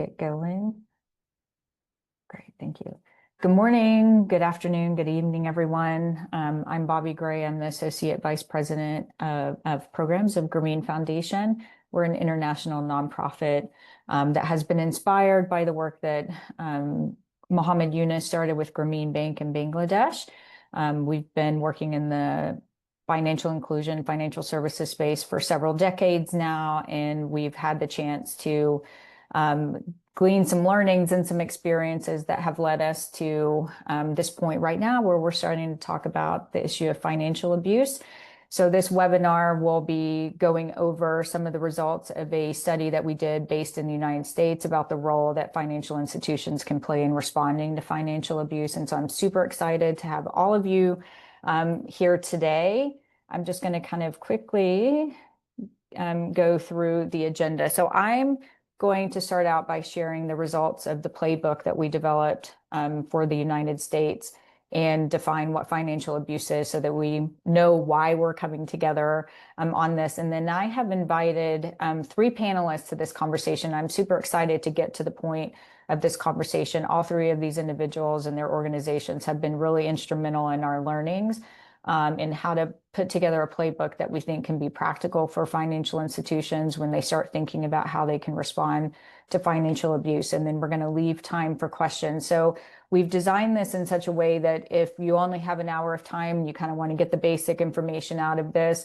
Get going. Great, thank you. Good morning, good afternoon, good evening, everyone. I'm Bobbi Gray. I'm the Associate Vice President of Programs of Grameen Foundation. We're an international nonprofit that has been inspired by the work that Muhammad Yunus started with Grameen Bank in Bangladesh. We've been working in the financial inclusion, financial services space for several decades now, and we've had the chance to glean some learnings and some experiences that have led us to this point right now where we're starting to talk about the issue of financial abuse. So this webinar will be going over some of the results of a study that we did based in the United States about the role that financial institutions can play in responding to financial abuse. And so I'm super excited to have all of you here today. I'm just going to kind of quickly go through the agenda. So I'm going to start out by sharing the results of the playbook that we developed for the United States and define what financial abuse is so that we know why we're coming together on this. And then I have invited 3 panelists to this conversation. I'm super excited to get to the point of this conversation. All 3 of these individuals and their organizations have been really instrumental in our learnings in how to put together a playbook that we think can be practical for financial institutions when they start thinking about how they can respond to financial abuse. And then we're going to leave time for questions. So we've designed this in such a way that if you only have an hour of time, you kind of want to get the basic information out of this,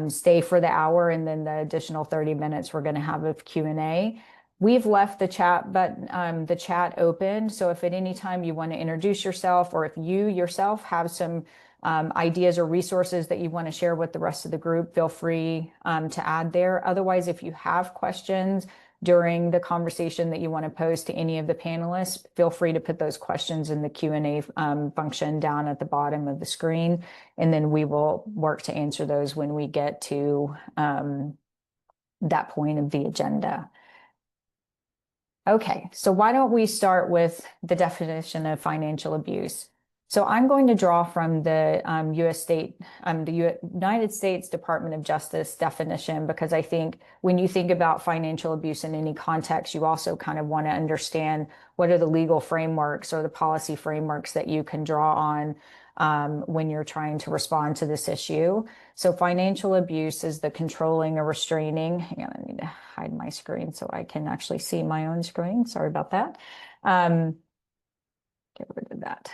stay for the hour, and then the additional 30 minutes we're going to have of Q&A. We've left the chat open. So if at any time you want to introduce yourself, or if you yourself have some ideas or resources that you want to share with the rest of the group, feel free to add there. Otherwise, if you have questions during the conversation that you want to pose to any of the panelists, feel free to put those questions in the Q&A function down at the bottom of the screen, and then we will work to answer those when we get to that point of the agenda. Okay, so why don't we start with the definition of financial abuse? So I'm going to draw from the United States Department of Justice definition, because I think when you think about financial abuse in any context, you also kind of want to understand what are the legal frameworks or the policy frameworks that you can draw on when you're trying to respond to this issue. So financial abuse is the controlling or restraining. Hang on, I need to hide my screen so I can actually see my own screen. Sorry about that. Get rid of that.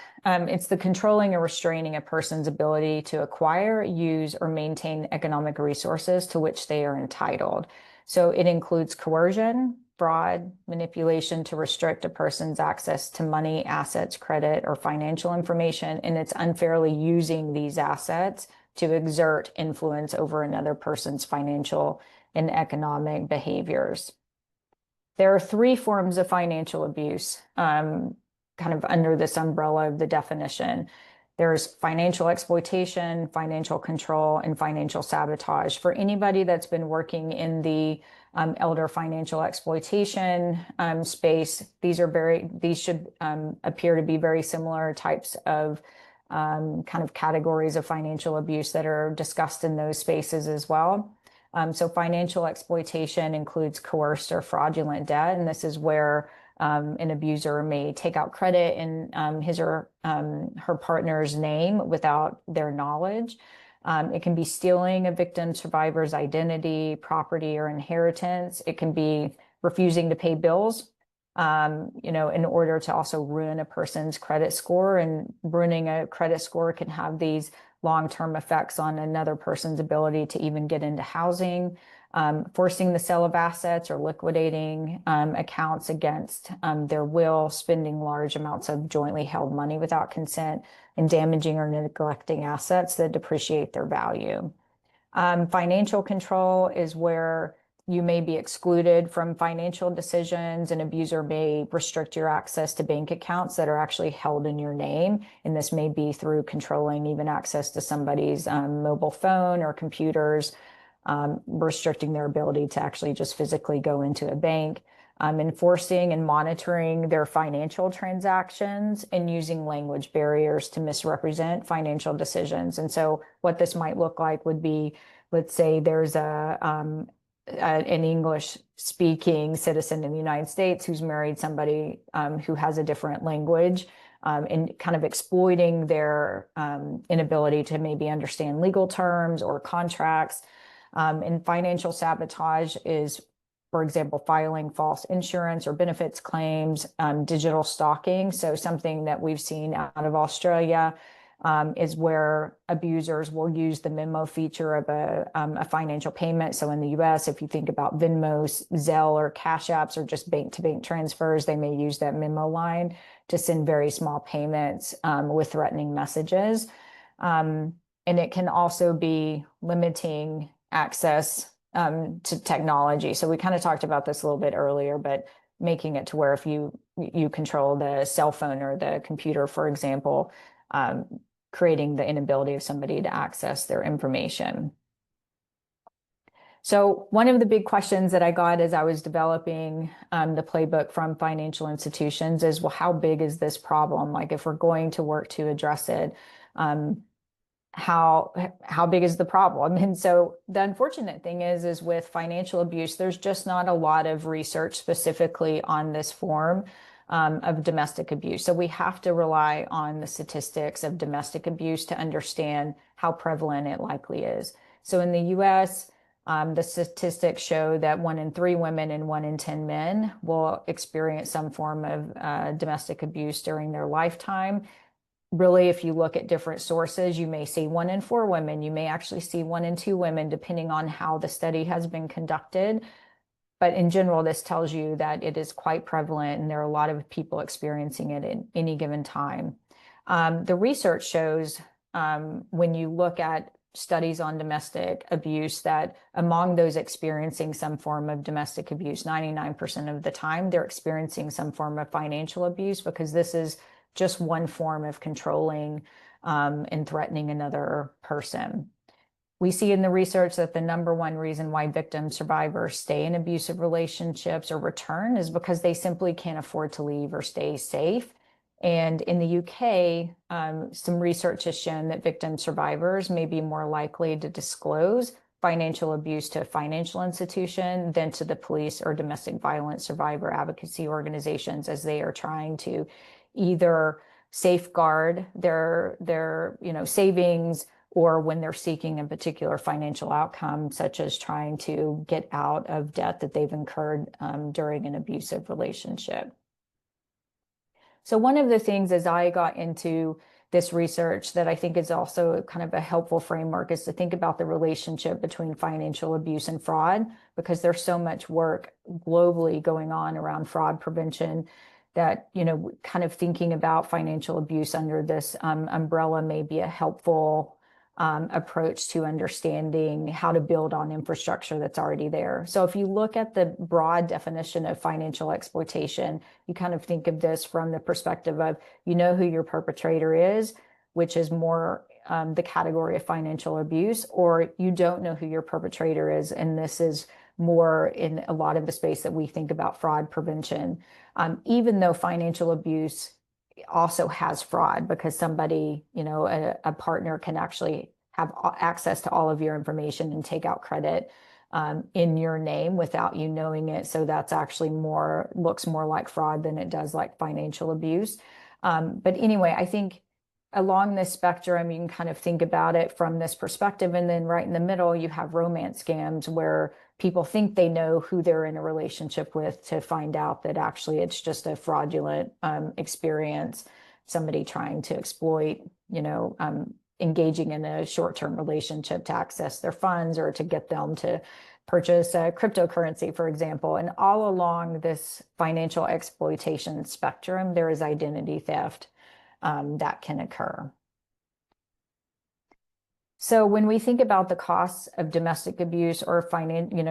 It's the controlling or restraining a person's ability to acquire, use, or maintain economic resources to which they are entitled. So it includes coercion, fraud, manipulation to restrict a person's access to money, assets, credit, or financial information, and it's unfairly using these assets to exert influence over another person's financial and economic behaviors. There are 3 forms of financial abuse kind of under this umbrella of the definition. There's financial exploitation, financial control, and financial sabotage. For anybody that's been working in the elder financial exploitation space, these should appear to be very similar types of kind of categories of financial abuse that are discussed in those spaces as well. So financial exploitation includes coerced or fraudulent debt, and this is where an abuser may take out credit in his or her partner's name without their knowledge. It can be stealing a victim survivor's identity, property, or inheritance. It can be refusing to pay bills, in order to also ruin a person's credit score. And ruining a credit score can have these long-term effects on another person's ability to even get into housing. Forcing the sale of assets or liquidating accounts against their will, spending large amounts of jointly held money without consent, and damaging or neglecting assets that depreciate their value. Financial control is where you may be excluded from financial decisions. An abuser may restrict your access to bank accounts that are actually held in your name, and this may be through controlling even access to somebody's mobile phone or computers, restricting their ability to actually just physically go into a bank, enforcing and monitoring their financial transactions, and using language barriers to misrepresent financial decisions. And so what this might look like would be, let's say there's an English-speaking citizen in the United States who's married somebody who has a different language, and kind of exploiting their inability to maybe understand legal terms or contracts. And financial sabotage is, for example, filing false insurance or benefits claims, digital stalking. So something that we've seen out of Australia is where abusers will use the memo feature of a financial payment. So in the US, if you think about Venmo, Zelle, or Cash Apps, or just bank-to-bank transfers, they may use that memo line to send very small payments with threatening messages. And it can also be limiting access to technology. So we kind of talked about this a little bit earlier, but making it to where if you control the cell phone or the computer, for example, creating the inability of somebody to access their information. So one of the big questions that I got as I was developing the playbook from financial institutions is, well, how big is this problem? Like, if we're going to work to address it, how big is the problem? And so the unfortunate thing is with financial abuse, there's just not a lot of research specifically on this form of domestic abuse. So we have to rely on the statistics of domestic abuse to understand how prevalent it likely is. So in the US, the statistics show that 1 in 3 women and 1 in 10 men will experience some form of domestic abuse during their lifetime. Really, if you look at different sources, you may see 1 in 4 women, you may actually see 1 in 2 women, depending on how the study has been conducted. But in general, this tells you that it is quite prevalent and there are a lot of people experiencing it at any given time. The research shows when you look at studies on domestic abuse that among those experiencing some form of domestic abuse, 99% of the time, they're experiencing some form of financial abuse, because this is just one form of controlling and threatening another person. We see in the research that the #1 reason why victim survivors stay in abusive relationships or return is because they simply can't afford to leave or stay safe. And in the UK, some research has shown that victim survivors may be more likely to disclose financial abuse to a financial institution than to the police or domestic violence survivor advocacy organizations, as they are trying to either safeguard their savings, or when they're seeking a particular financial outcome, such as trying to get out of debt that they've incurred during an abusive relationship. So one of the things as I got into this research that I think is also kind of a helpful framework is to think about the relationship between financial abuse and fraud, because there's so much work globally going on around fraud prevention that, kind of thinking about financial abuse under this umbrella may be a helpful approach to understanding how to build on infrastructure that's already there. So if you look at the broad definition of financial exploitation, you kind of think of this from the perspective of, who your perpetrator is, which is more the category of financial abuse, or you don't know who your perpetrator is, and this is more in a lot of the space that we think about fraud prevention. Even though financial abuse also has fraud, because somebody, a partner can actually have access to all of your information and take out credit in your name without you knowing it. So that's actually looks more like fraud than it does like financial abuse. But anyway, I think along this spectrum, you can kind of think about it from this perspective. And then right in the middle, you have romance scams where people think they know who they're in a relationship with, to find out that actually it's just a fraudulent experience, somebody trying to exploit, engaging in a short-term relationship to access their funds or to get them to purchase a cryptocurrency, for example. And all along this financial exploitation spectrum, there is identity theft that can occur. So when we think about the costs of domestic abuse or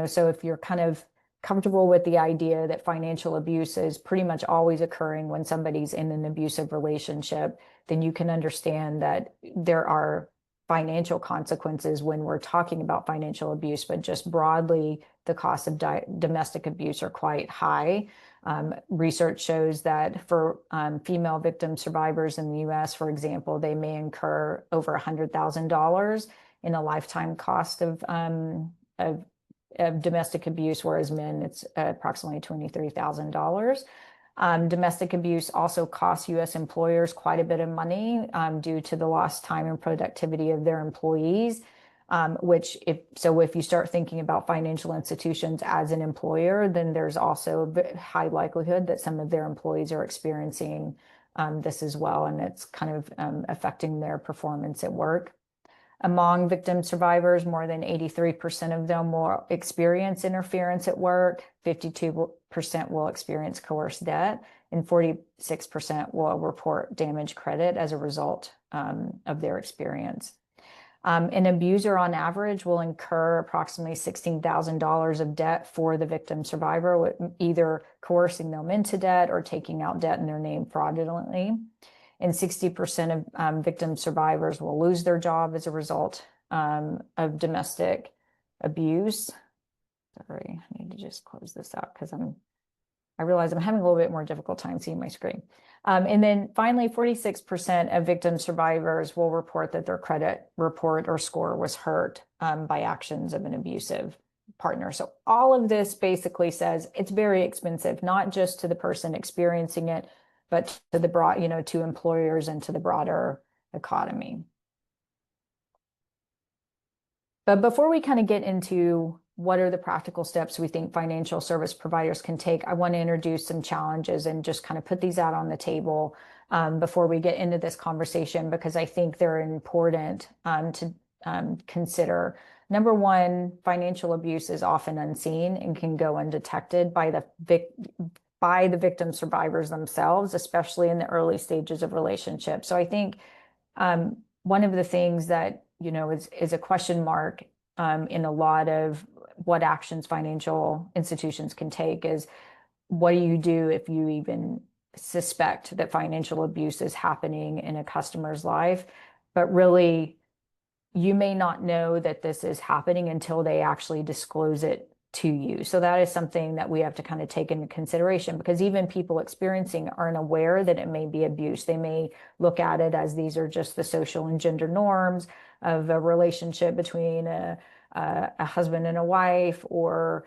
so if you're kind of comfortable with the idea that financial abuse is pretty much always occurring when somebody's in an abusive relationship, then you can understand that there are financial consequences when we're talking about financial abuse, but just broadly, the costs of domestic abuse are quite high. Research shows that for female victim survivors in the US, for example, they may incur over $100,000 in a lifetime cost of of domestic abuse, whereas men, it's approximately $23,000. Domestic abuse also costs U.S. employers quite a bit of money due to the lost time and productivity of their employees. If you start thinking about financial institutions as an employer, then there's also a high likelihood that some of their employees are experiencing this as well, and it's kind of affecting their performance at work. Among victim survivors, more than 83% of them will experience interference at work, 52% will experience coerced debt, and 46% will report damaged credit as a result of their experience. An abuser on average will incur approximately $16,000 of debt for the victim survivor, either coercing them into debt or taking out debt in their name fraudulently. And 60% of victim survivors will lose their job as a result of domestic abuse. Sorry, I need to just close this out because I realize I'm having a little bit more difficult time seeing my screen. And then finally, 46% of victim survivors will report that their credit report or score was hurt by actions of an abusive partner. So all of this basically says it's very expensive, not just to the person experiencing it, but to the broad, to employers and to the broader economy. But before we kind of get into what are the practical steps we think financial service providers can take, I want to introduce some challenges and just kind of put these out on the table before we get into this conversation, because I think they're important to consider. Number one, financial abuse is often unseen and can go undetected by the victim survivors themselves, especially in the early stages of relationships. So I think one of the things that is a question mark in a lot of what actions financial institutions can take is, what do you do if you even suspect that financial abuse is happening in a customer's life? But really, you may not know that this is happening until they actually disclose it to you. So that is something that we have to kind of take into consideration, because even people experiencing aren't aware that it may be abuse. They may look at it as these are just the social and gender norms of a relationship between a husband and a wife, or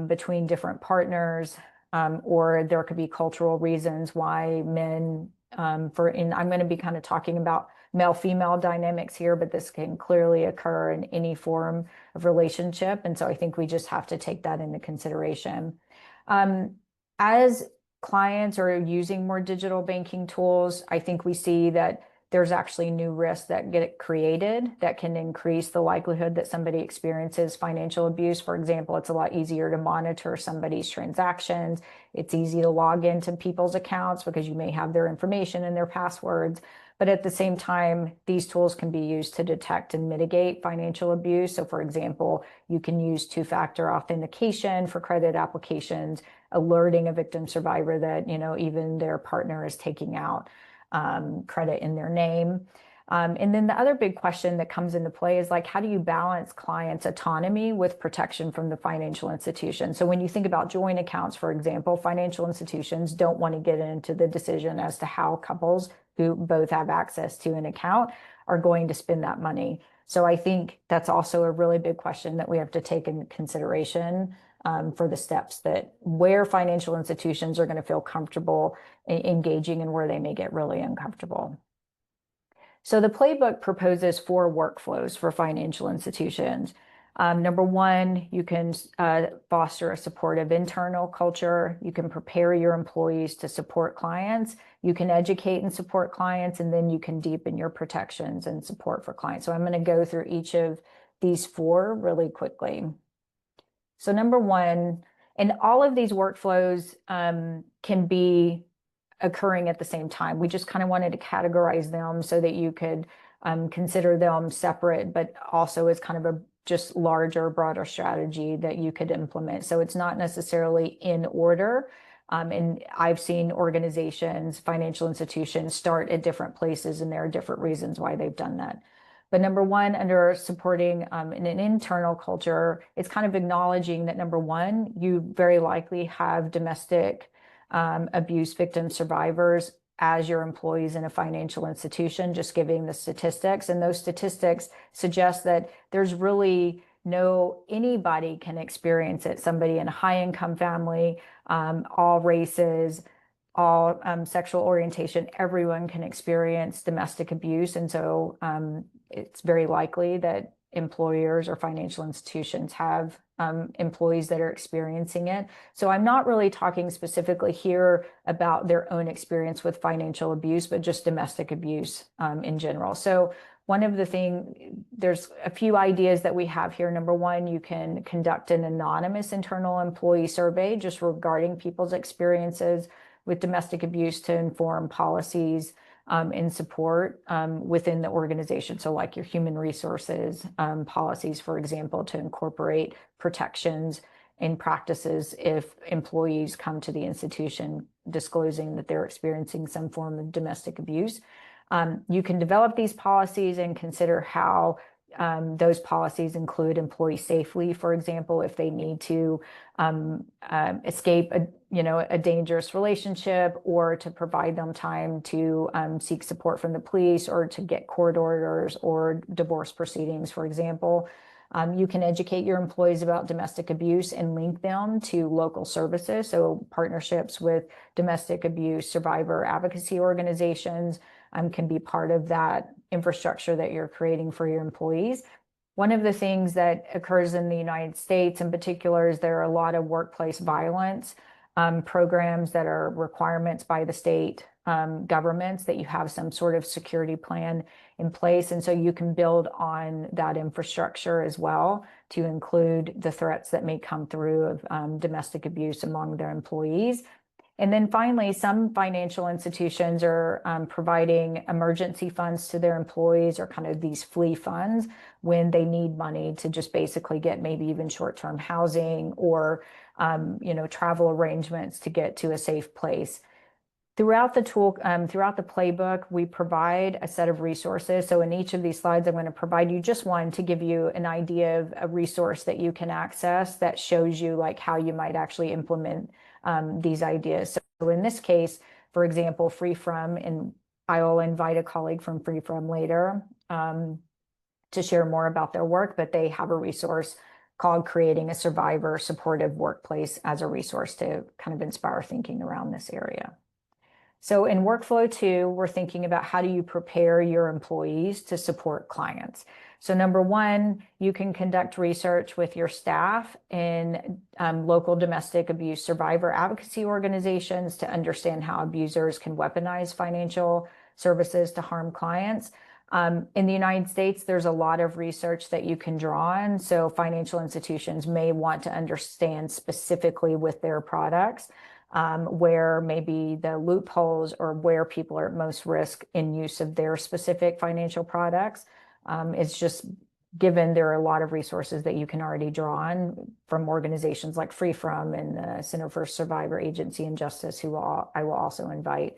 between different partners, or there could be cultural reasons why men, I'm going to be kind of talking about male-female dynamics here, but this can clearly occur in any form of relationship. And so I think we just have to take that into consideration. As clients are using more digital banking tools, I think we see that there's actually new risks that get created that can increase the likelihood that somebody experiences financial abuse. For example, it's a lot easier to monitor somebody's transactions. It's easy to log into people's accounts because you may have their information and their passwords. But at the same time, these tools can be used to detect and mitigate financial abuse. So for example, you can use two-factor authentication for credit applications, alerting a victim survivor that, even their partner is taking out credit in their name. And then the other big question that comes into play is, like, how do you balance clients' autonomy with protection from the financial institution? So when you think about joint accounts, for example, financial institutions don't want to get into the decision as to how couples who both have access to an account are going to spend that money. So I think that's also a really big question that we have to take into consideration for the steps that where financial institutions are going to feel comfortable engaging and where they may get really uncomfortable. So the playbook proposes 4 workflows for financial institutions. Number one, you can foster a supportive internal culture. You can prepare your employees to support clients. You can educate and support clients, and then you can deepen your protections and support for clients. So I'm going to go through each of these 4 really quickly. So number one, and all of these workflows can be occurring at the same time. We just kind of wanted to categorize them so that you could consider them separate, but also as kind of a just larger, broader strategy that you could implement. So it's not necessarily in order. And I've seen organizations, financial institutions start at different places, and there are different reasons why they've done that. But number one, under supporting in an internal culture, it's kind of acknowledging that number one, you very likely have domestic abuse victim survivors as your employees in a financial institution, just giving the statistics. And those statistics suggest that there's really no, anybody can experience it. Somebody in a high income family, all races, all sexual orientation, everyone can experience domestic abuse. And so it's very likely that employers or financial institutions have employees that are experiencing it. So I'm not really talking specifically here about their own experience with financial abuse, but just domestic abuse in general. So one of the things, there's a few ideas that we have here. Number one, you can conduct an anonymous internal employee survey just regarding people's experiences with domestic abuse to inform policies and support within the organization. So like your human resources policies, for example, to incorporate protections and practices if employees come to the institution disclosing that they're experiencing some form of domestic abuse. You can develop these policies and consider how those policies include employee safe leave, for example, if they need to escape a dangerous relationship, or to provide them time to seek support from the police, or to get court orders or divorce proceedings, for example. You can educate your employees about domestic abuse and link them to local services. So partnerships with domestic abuse survivor advocacy organizations can be part of that infrastructure that you're creating for your employees. One of the things that occurs in the United States in particular is there are a lot of workplace violence programs that are requirements by the state governments that you have some sort of security plan in place. And so you can build on that infrastructure as well to include the threats that may come through of domestic abuse among their employees. And then finally, some financial institutions are providing emergency funds to their employees, or kind of these flee funds when they need money to just basically get maybe even short-term housing, or travel arrangements to get to a safe place. Throughout the playbook, we provide a set of resources. So in each of these slides, I'm going to provide you just one to give you an idea of a resource that you can access that shows you like how you might actually implement these ideas. So in this case, for example, FreeFrom, and I will invite a colleague from FreeFrom later to share more about their work, but they have a resource called Creating a Survivor Supportive Workplace as a resource to kind of inspire thinking around this area. So in workflow 2, we're thinking about how do you prepare your employees to support clients. So number one, you can conduct research with your staff in local domestic abuse survivor advocacy organizations to understand how abusers can weaponize financial services to harm clients. In the United States, there's a lot of research that you can draw on. So financial institutions may want to understand specifically with their products where maybe the loopholes or where people are at most risk in use of their specific financial products. It's just given there are a lot of resources that you can already draw on from organizations like FreeFrom and the Center for Survivor Agency and Justice, who I will also invite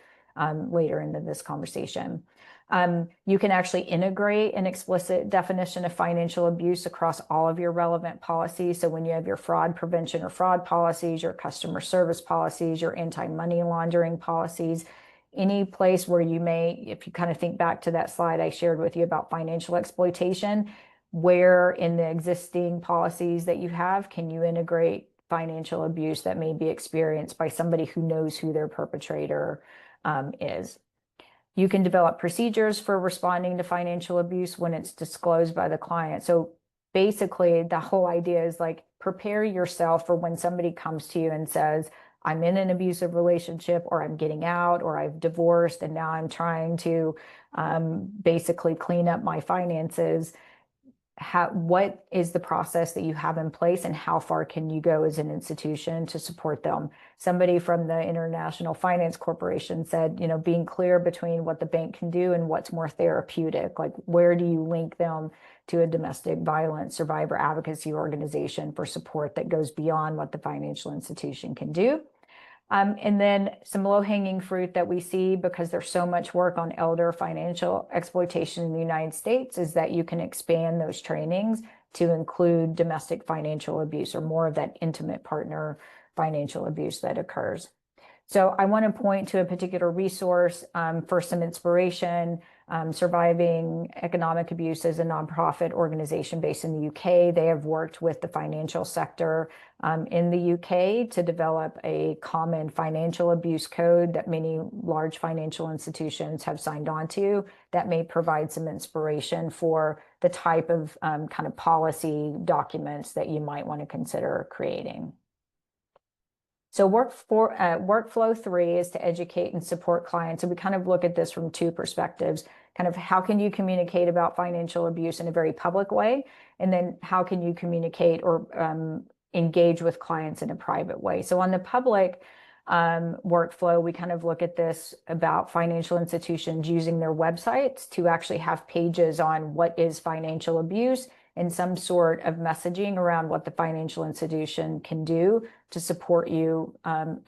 later into this conversation. You can actually integrate an explicit definition of financial abuse across all of your relevant policies. So when you have your fraud prevention or fraud policies, your customer service policies, your anti-money laundering policies, any place where you may, if you kind of think back to that slide I shared with you about financial exploitation, where in the existing policies that you have, can you integrate financial abuse that may be experienced by somebody who knows who their perpetrator is. You can develop procedures for responding to financial abuse when it's disclosed by the client. So basically, the whole idea is like, prepare yourself for when somebody comes to you and says, I'm in an abusive relationship, or I'm getting out, or I've divorced, and now I'm trying to basically clean up my finances. What is the process that you have in place, and how far can you go as an institution to support them? Somebody from the International Finance Corporation said, being clear between what the bank can do and what's more therapeutic, like where do you link them to a domestic violence survivor advocacy organization for support that goes beyond what the financial institution can do. And then some low-hanging fruit that we see, because there's so much work on elder financial exploitation in the United States, is that you can expand those trainings to include domestic financial abuse, or more of that intimate partner financial abuse that occurs. So I want to point to a particular resource for some inspiration. Surviving Economic Abuse is a nonprofit organization based in the UK. They have worked with the financial sector in the UK to develop a common financial abuse code that many large financial institutions have signed on to that may provide some inspiration for the type of kind of policy documents that you might want to consider creating. So workflow 3 is to educate and support clients. So we kind of look at this from two perspectives, kind of how can you communicate about financial abuse in a very public way? And then how can you communicate or engage with clients in a private way? So on the public workflow, we kind of look at this about financial institutions using their websites to actually have pages on what is financial abuse and some sort of messaging around what the financial institution can do to support you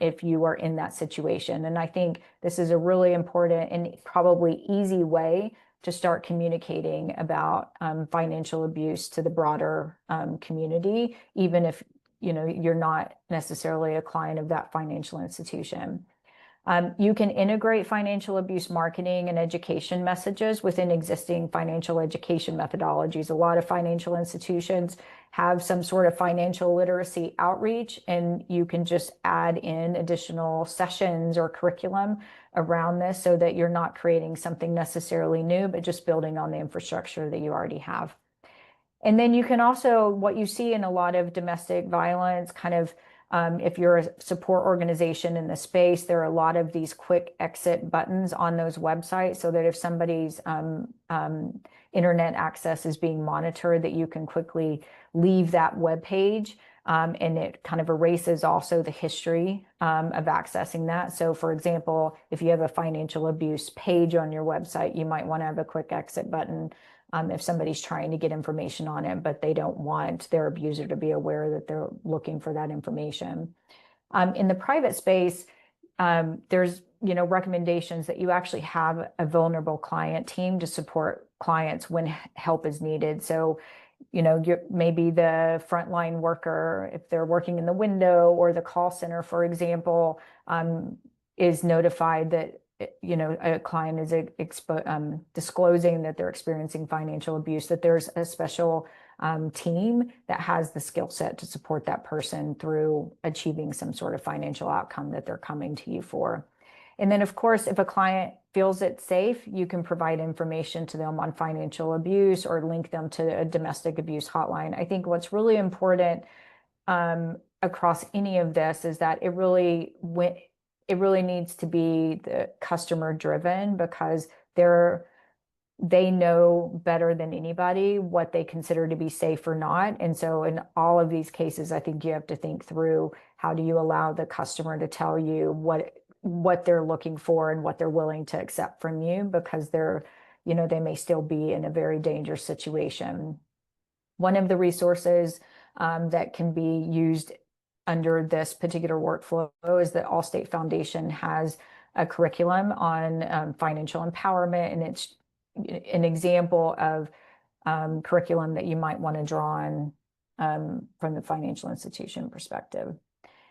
if you are in that situation. And I think this is a really important and probably easy way to start communicating about financial abuse to the broader community, even if you're not necessarily a client of that financial institution. You can integrate financial abuse marketing and education messages within existing financial education methodologies. A lot of financial institutions have some sort of financial literacy outreach, and you can just add in additional sessions or curriculum around this so that you're not creating something necessarily new, but just building on the infrastructure that you already have. And then you can also, what you see in a lot of domestic violence, kind of if you're a support organization in the space, there are a lot of these quick exit buttons on those websites so that if somebody's internet access is being monitored, that you can quickly leave that web page. And it kind of erases also the history of accessing that. So for example, if you have a financial abuse page on your website, you might want to have a quick exit button if somebody's trying to get information on it, but they don't want their abuser to be aware that they're looking for that information. In the private space, there's recommendations that you actually have a vulnerable client team to support clients when help is needed. So maybe the frontline worker, if they're working in the window or the call center, for example, is notified that a client is disclosing that they're experiencing financial abuse, that there's a special team that has the skill set to support that person through achieving some sort of financial outcome that they're coming to you for. And then, of course, if a client feels it's safe, you can provide information to them on financial abuse or link them to a domestic abuse hotline. I think what's really important across any of this is that it really needs to be the customer driven, because they know better than anybody what they consider to be safe or not. And so in all of these cases, I think you have to think through, how do you allow the customer to tell you what they're looking for and what they're willing to accept from you, because they may still be in a very dangerous situation. One of the resources that can be used under this particular workflow is that Allstate Foundation has a curriculum on financial empowerment, and it's an example of curriculum that you might want to draw on from the financial institution perspective.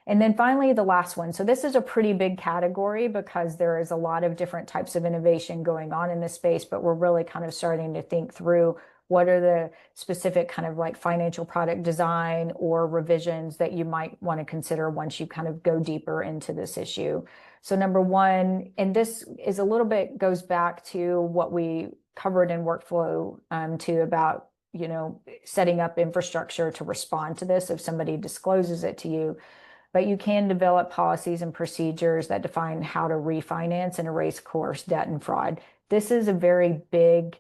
And then finally, the last one. So this is a pretty big category because there is a lot of different types of innovation going on in this space, but we're really kind of starting to think through what are the specific kind of like financial product design or revisions that you might want to consider once you kind of go deeper into this issue. So number one, and this is a little bit goes back to what we covered in workflow two about, setting up infrastructure to respond to this if somebody discloses it to you. But you can develop policies and procedures that define how to refinance and erase coerced debt and fraud. This is a very big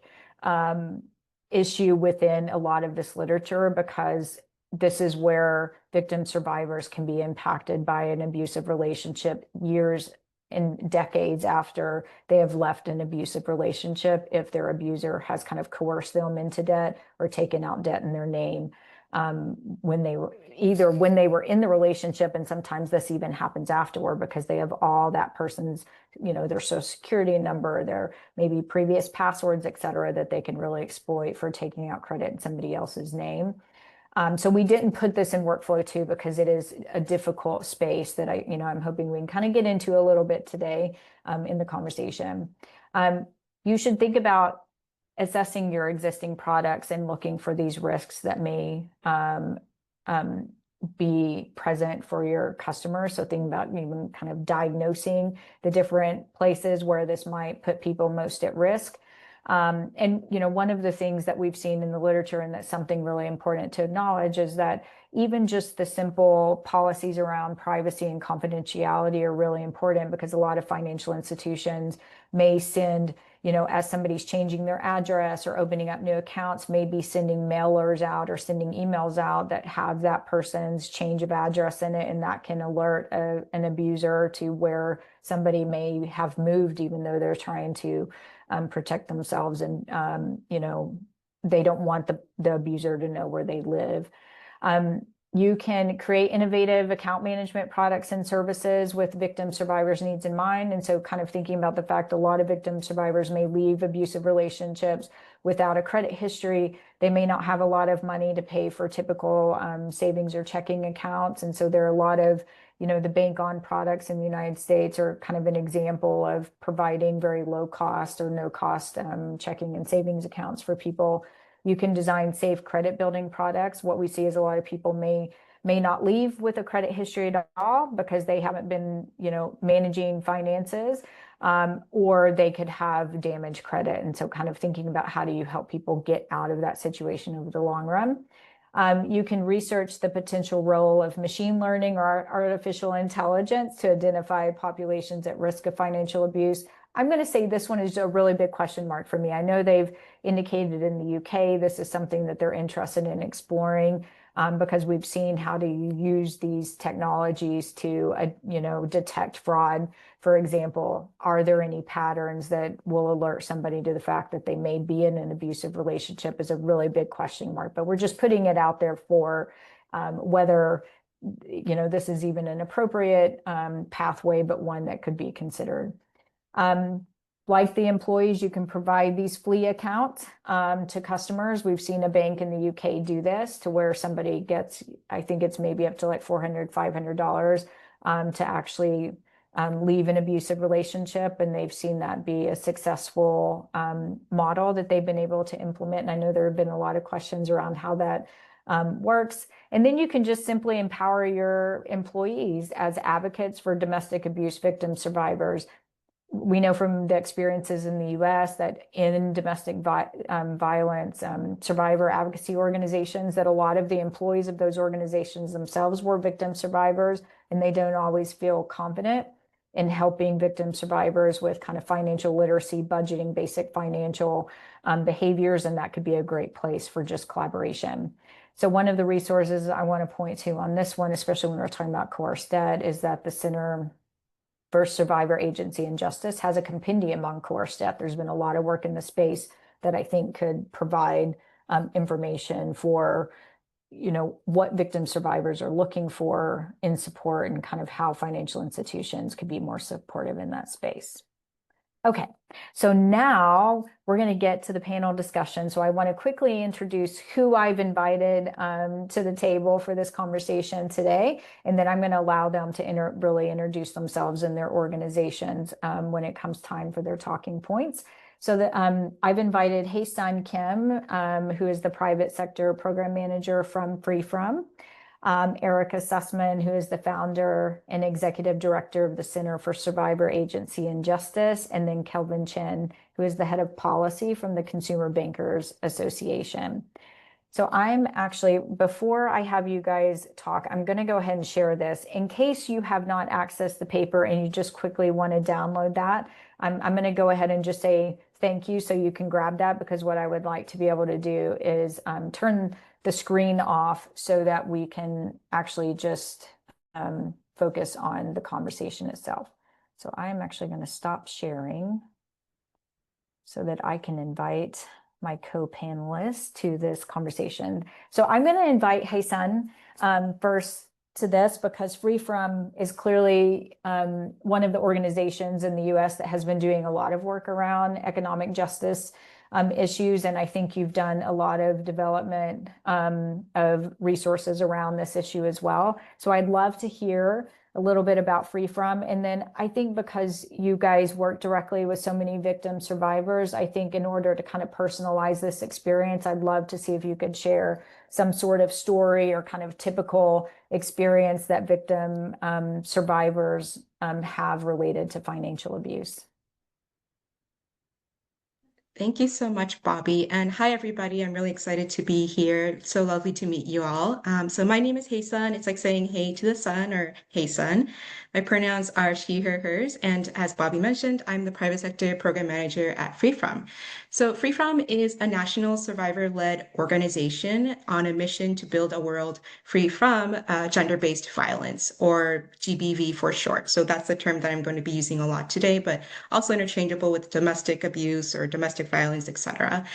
issue within a lot of this literature, because this is where victim survivors can be impacted by an abusive relationship years and decades after they have left an abusive relationship, if their abuser has kind of coerced them into debt or taken out debt in their name when they were in the relationship, and sometimes this even happens afterward because they have all that person's, their social security number, their maybe previous passwords, et cetera, that they can really exploit for taking out credit in somebody else's name. So we didn't put this in workflow two because it is a difficult space that I'm hoping we can kind of get into a little bit today in the conversation. you should think about assessing your existing products and looking for these risks that may be present for your customers. So think about even kind of diagnosing the different places where this might put people most at risk. And one of the things that we've seen in the literature, and that's something really important to acknowledge, is that even just the simple policies around privacy and confidentiality are really important, because a lot of financial institutions may send, as somebody's changing their address or opening up new accounts, maybe sending mailers out or sending emails out that have that person's change of address in it, and that can alert an abuser to where somebody may have moved, even though they're trying to protect themselves, and they don't want the abuser to know where they live. You can create innovative account management products and services with victim survivors' needs in mind. And so kind of thinking about the fact a lot of victim survivors may leave abusive relationships without a credit history. They may not have a lot of money to pay for typical savings or checking accounts. And so there are a lot of, the bank on products in the United States are kind of an example of providing very low cost or no cost checking and savings accounts for people. You can design safe credit building products. What we see is a lot of people may not leave with a credit history at all because they haven't been, managing finances, or they could have damaged credit. And so kind of thinking about how do you help people get out of that situation over the long run. You can research the potential role of machine learning or artificial intelligence to identify populations at risk of financial abuse. I'm going to say this one is a really big question mark for me. I know they've indicated in the UK this is something that they're interested in exploring, because we've seen how to use these technologies to, detect fraud. For example, are there any patterns that will alert somebody to the fact that they may be in an abusive relationship is a really big question mark. But we're just putting it out there for whether, this is even an appropriate pathway, but one that could be considered. Like the employees, you can provide these flea accounts to customers. We've seen a bank in the UK do this, to where somebody gets, I think it's maybe up to like $400, $500 to actually leave an abusive relationship. And they've seen that be a successful model that they've been able to implement. And I know there have been a lot of questions around how that works. And then you can just simply empower your employees as advocates for domestic abuse victim survivors. We know from the experiences in the US that in domestic violence survivor advocacy organizations, that a lot of the employees of those organizations themselves were victim survivors, and they don't always feel confident in helping victim survivors with kind of financial literacy, budgeting, basic financial behaviors, and that could be a great place for just collaboration. So one of the resources I want to point to on this one, especially when we're talking about coerced debt, is that the Center for Survivor Agency and Justice has a compendium on coerced debt. There's been a lot of work in the space that I think could provide information for, what victim survivors are looking for in support, and kind of how financial institutions could be more supportive in that space. Okay, so now we're going to get to the panel discussion. So I want to quickly introduce who I've invited to the table for this conversation today, and then I'm going to allow them to really introduce themselves and their organizations when it comes time for their talking points. So that I've invited Hye Sun Kim, who is the private sector program manager from FreeFrom. Erika Sussman, who is the founder and executive director of the Center for Survivor Agency and Justice, and then Kelvin Chen, who is the head of policy from the Consumer Bankers Association. So I'm actually, before I have you guys talk, I'm going to go ahead and share this. In case you have not accessed the paper and you just quickly want to download that, I'm going to go ahead and just say thank you so you can grab that, because what I would like to be able to do is turn the screen off so that we can actually just focus on the conversation itself. So I'm actually going to stop sharing so that I can invite my co-panelists to this conversation. So I'm going to invite Hye Sun first to this, because FreeFrom is clearly one of the organizations in the US that has been doing a lot of work around economic justice issues. And I think you've done a lot of development of resources around this issue as well. So I'd love to hear a little bit about FreeFrom. And then I think because you guys work directly with so many victim survivors, I think in order to kind of personalize this experience, I'd love to see if you could share some sort of story or kind of typical experience that victim survivors have related to financial abuse. Thank you so much, Bobbi. And hi, everybody. I'm really excited to be here. It's so lovely to meet you all. So my name is Hye Sun. It's like saying hey to the sun or hey sun. My pronouns are she, her, hers. And as Bobbi mentioned, I'm the private sector program manager at FreeFrom. So FreeFrom is a national survivor-led organization on a mission to build a world free from gender-based violence, or GBV for short. So that's the term that I'm going to be using a lot today, but also interchangeable with domestic abuse or domestic violence, etc.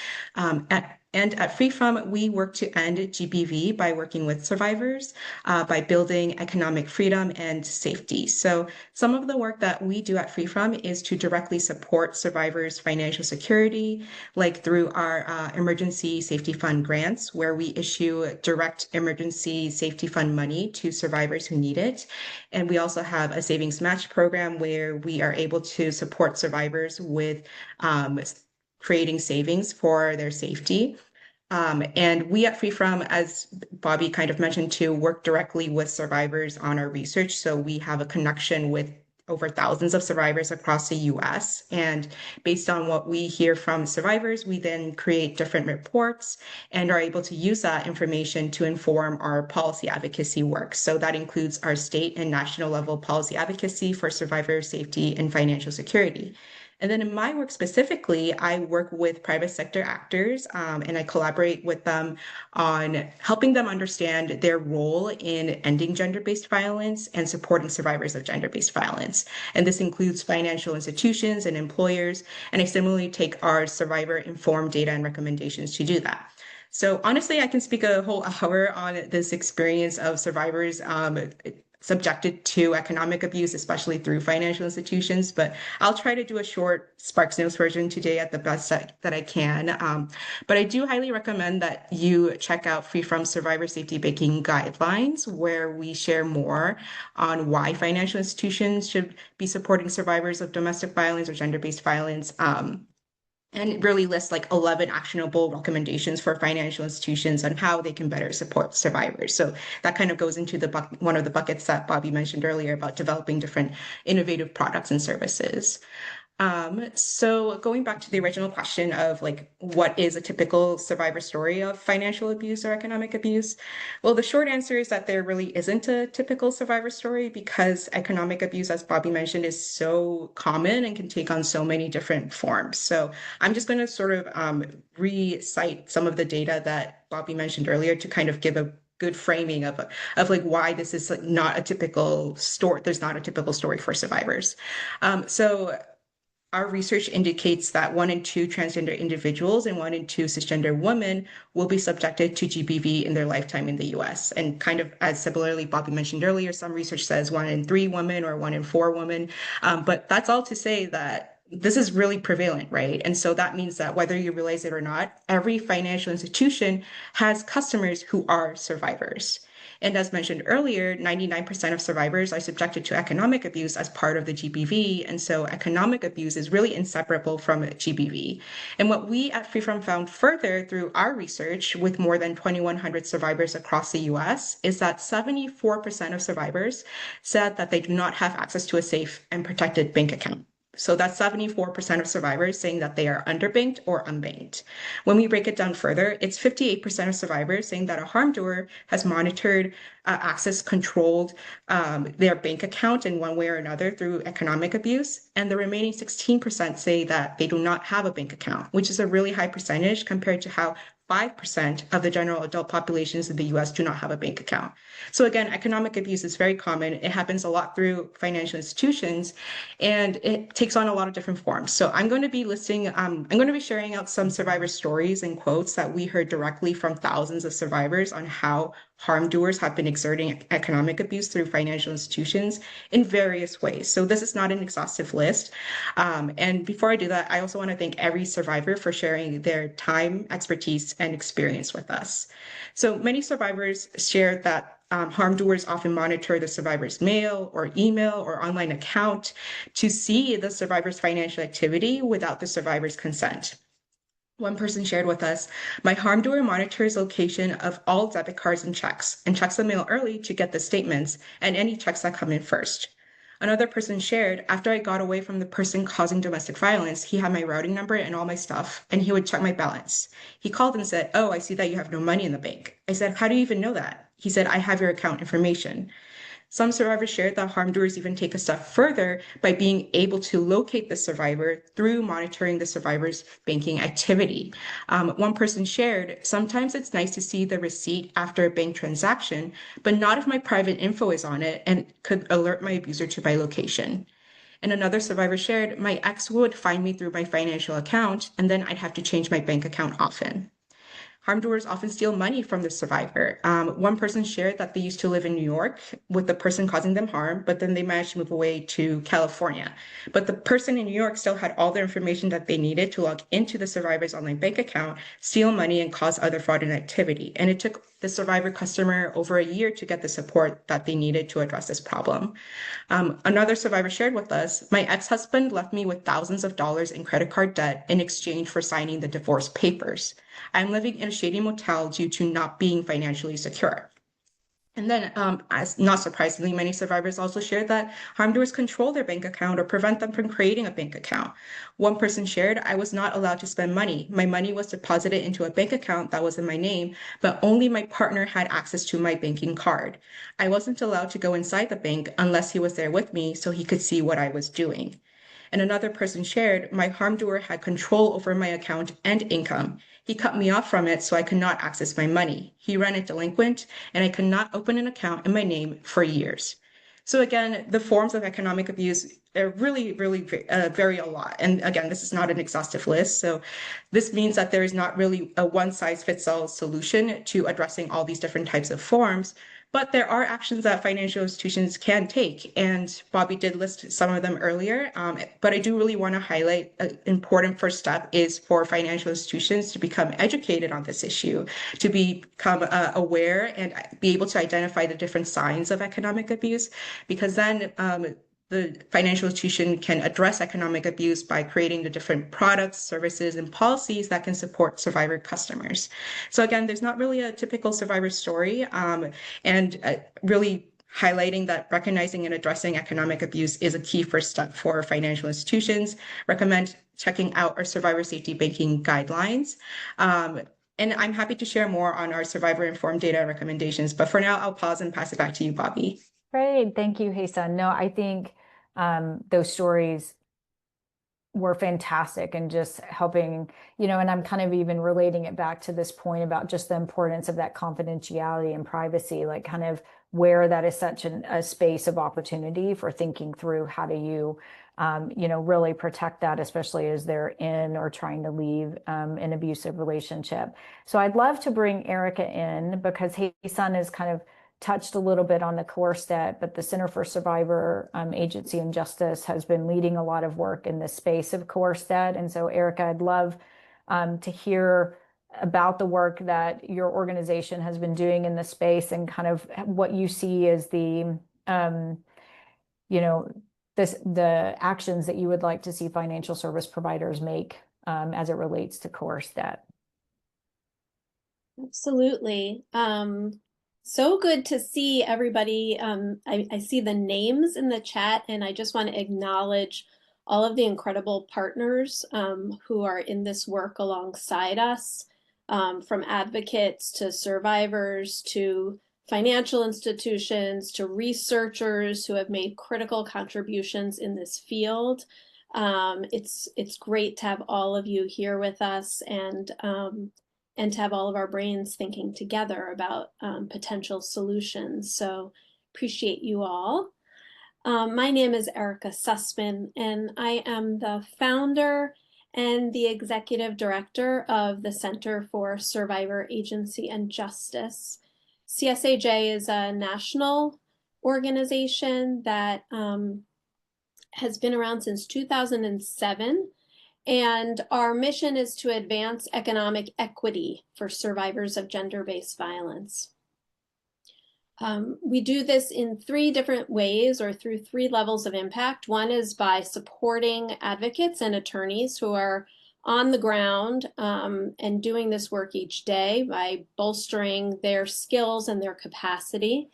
And at FreeFrom, we work to end GBV by working with survivors, by building economic freedom and safety. So some of the work that we do at FreeFrom is to directly support survivors' financial security, like through our emergency safety fund grants, where we issue direct emergency safety fund money to survivors who need it. And we also have a savings match program where we are able to support survivors with creating savings for their safety. And we at FreeFrom, as Bobbi kind of mentioned too, work directly with survivors on our research. So we have a connection with over thousands of survivors across the US. And based on what we hear from survivors, we then create different reports and are able to use that information to inform our policy advocacy work. So that includes our state and national level policy advocacy for survivor safety and financial security. And then in my work specifically, I work with private sector actors and I collaborate with them on helping them understand their role in ending gender-based violence and supporting survivors of gender-based violence. And this includes financial institutions and employers. And I similarly take our survivor-informed data and recommendations to do that. So honestly, I can speak a whole hour on this experience of survivors subjected to economic abuse, especially through financial institutions. But I'll try to do a short SparksNotes version today at the best that I can. But I do highly recommend that you check out FreeFrom Survivor Safety Banking Guidelines, where we share more on why financial institutions should be supporting survivors of domestic violence or gender-based violence. And it really lists like 11 actionable recommendations for financial institutions on how they can better support survivors. So that kind of goes into the one of the buckets that Bobbi mentioned earlier about developing different innovative products and services. So going back to the original question of like, what is a typical survivor story of financial abuse or economic abuse? Well, the short answer is that there really isn't a typical survivor story because economic abuse, as Bobbi mentioned, is so common and can take on so many different forms. So I'm just going to sort of recite some of the data that Bobbi mentioned earlier to kind of give a good framing of like why this is not a typical story. There's not a typical story for survivors. So our research indicates that 1 in 2 transgender individuals and 1 in 2 cisgender women will be subjected to GBV in their lifetime in the US. And kind of as similarly Bobbi mentioned earlier, some research says 1 in 3 women or 1 in 4 women. But that's all to say that this is really prevalent, right? And so that means that whether you realize it or not, every financial institution has customers who are survivors. And as mentioned earlier, 99% of survivors are subjected to economic abuse as part of the GBV. And so economic abuse is really inseparable from GBV. And what we at FreeFrom found further through our research with more than 2,100 survivors across the US is that 74% of survivors said that they do not have access to a safe and protected bank account. So that's 74% of survivors saying that they are underbanked or unbanked. When we break it down further, it's 58% of survivors saying that a harm doer has monitored, access, controlled their bank account in one way or another through economic abuse. And the remaining 16% say that they do not have a bank account, which is a really high percentage compared to how 5% of the general adult populations in the US do not have a bank account. So again, economic abuse is very common. It happens a lot through financial institutions, and it takes on a lot of different forms. So I'm going to be I'm going to be sharing out some survivor stories and quotes that we heard directly from thousands of survivors on how harm doers have been exerting economic abuse through financial institutions in various ways. So this is not an exhaustive list. And before I do that, I also want to thank every survivor for sharing their time, expertise, and experience with us. So many survivors shared that harm doers often monitor the survivor's mail or email or online account to see the survivor's financial activity without the survivor's consent. One person shared with us, my harm doer monitors location of all debit cards and checks the mail early to get the statements and any checks that come in first. Another person shared, after I got away from the person causing domestic violence, he had my routing number and all my stuff, and he would check my balance. He called and said, oh, I see that you have no money in the bank. I said, how do you even know that? He said, I have your account information. Some survivors shared that harm doers even take a step further by being able to locate the survivor through monitoring the survivor's banking activity. One person shared, sometimes it's nice to see the receipt after a bank transaction, but not if my private info is on it and could alert my abuser to my location. And another survivor shared, my ex would find me through my financial account, and then I'd have to change my bank account often. Harm doers often steal money from the survivor. One person shared that they used to live in New York with the person causing them harm, but then they managed to move away to California. But the person in New York still had all the information that they needed to log into the survivor's online bank account, steal money, and cause other fraudulent activity. And it took the survivor customer over a year to get the support that they needed to address this problem. Another survivor shared with us, my ex-husband left me with thousands of dollars in credit card debt in exchange for signing the divorce papers. I'm living in a shady motel due to not being financially secure. And then, as not surprisingly, many survivors also shared that harm doers control their bank account or prevent them from creating a bank account. One person shared, I was not allowed to spend money. My money was deposited into a bank account that was in my name, but only my partner had access to my banking card. I wasn't allowed to go inside the bank unless he was there with me so he could see what I was doing. And another person shared, my harm doer had control over my account and income. He cut me off from it so I could not access my money. He ran it delinquent, and I could not open an account in my name for years. So again, the forms of economic abuse really vary a lot. And again, this is not an exhaustive list. So this means that there is not really a one-size-fits-all solution to addressing all these different types of forms. But there are actions that financial institutions can take, and Bobbi did list some of them earlier. But I do really want to highlight an important first step is for financial institutions to become educated on this issue, to become aware and be able to identify the different signs of economic abuse, because then the financial institution can address economic abuse by creating the different products, services, and policies that can support survivor customers. So again, there's not really a typical survivor story, and really highlighting that recognizing and addressing economic abuse is a key first step for financial institutions. Recommend checking out our survivor safety banking guidelines. And I'm happy to share more on our survivor informed data recommendations, but for now, I'll pause and pass it back to you, Bobbi. Great. Thank you, Hye Sun. No, I think those stories were fantastic and just helping, and I'm kind of even relating it back to this point about just the importance of that confidentiality and privacy, like kind of where that is such a space of opportunity for thinking through how do you, really protect that, especially as they're in or trying to leave an abusive relationship. So I'd love to bring Erika in because Hye Sun is kind of touched a little bit on the coerced debt, but the Center for Survivor Agency and Justice has been leading a lot of work in this space of coerced debt. And so, Erika, I'd love to hear about the work that your organization has been doing in this space and kind of what you see as the, the actions that you would like to see financial service providers make as it relates to coerced debt. Absolutely. So good to see everybody. I see the names in the chat, and I just want to acknowledge all of the incredible partners who are in this work alongside us, from advocates to survivors to financial institutions to researchers who have made critical contributions in this field. It's great to have all of you here with us and to have all of our brains thinking together about potential solutions. So appreciate you all. My name is Erika Sussman, and I am the founder and the executive director of the Center for Survivor Agency and Justice. CSAJ is a national organization that has been around since 2007. And our mission is to advance economic equity for survivors of gender-based violence. We do this in 3 different ways or through 3 levels of impact. One is by supporting advocates and attorneys who are on the ground and doing this work each day by bolstering their skills and their capacity.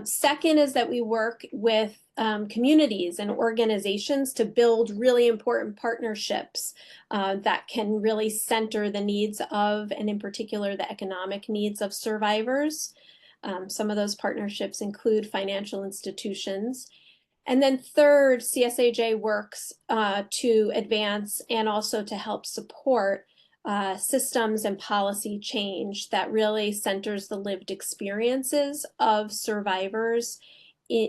Second is that we work with communities and organizations to build really important partnerships that can really center the needs of, and in particular, the economic needs of survivors. Some of those partnerships include financial institutions. And then third, CSAJ works to advance and also to help support systems and policy change that really centers the lived experiences of survivors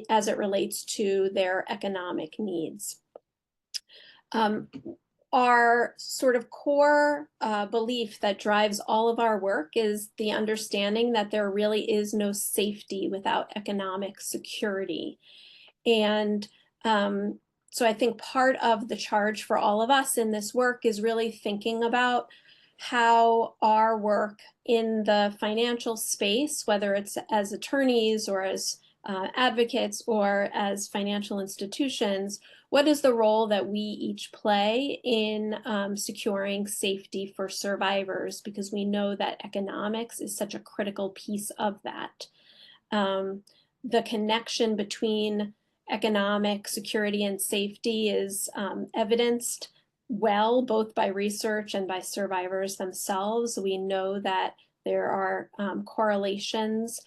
as it relates to their economic needs. Our sort of core belief that drives all of our work is the understanding that there really is no safety without economic security. And so I think part of the charge for all of us in this work is really thinking about how our work in the financial space, whether it's as attorneys or as advocates or as financial institutions, what is the role that we each play in securing safety for survivors? Because we know that economics is such a critical piece of that. The connection between economic security and safety is evidenced well, both by research and by survivors themselves. We know that there are correlations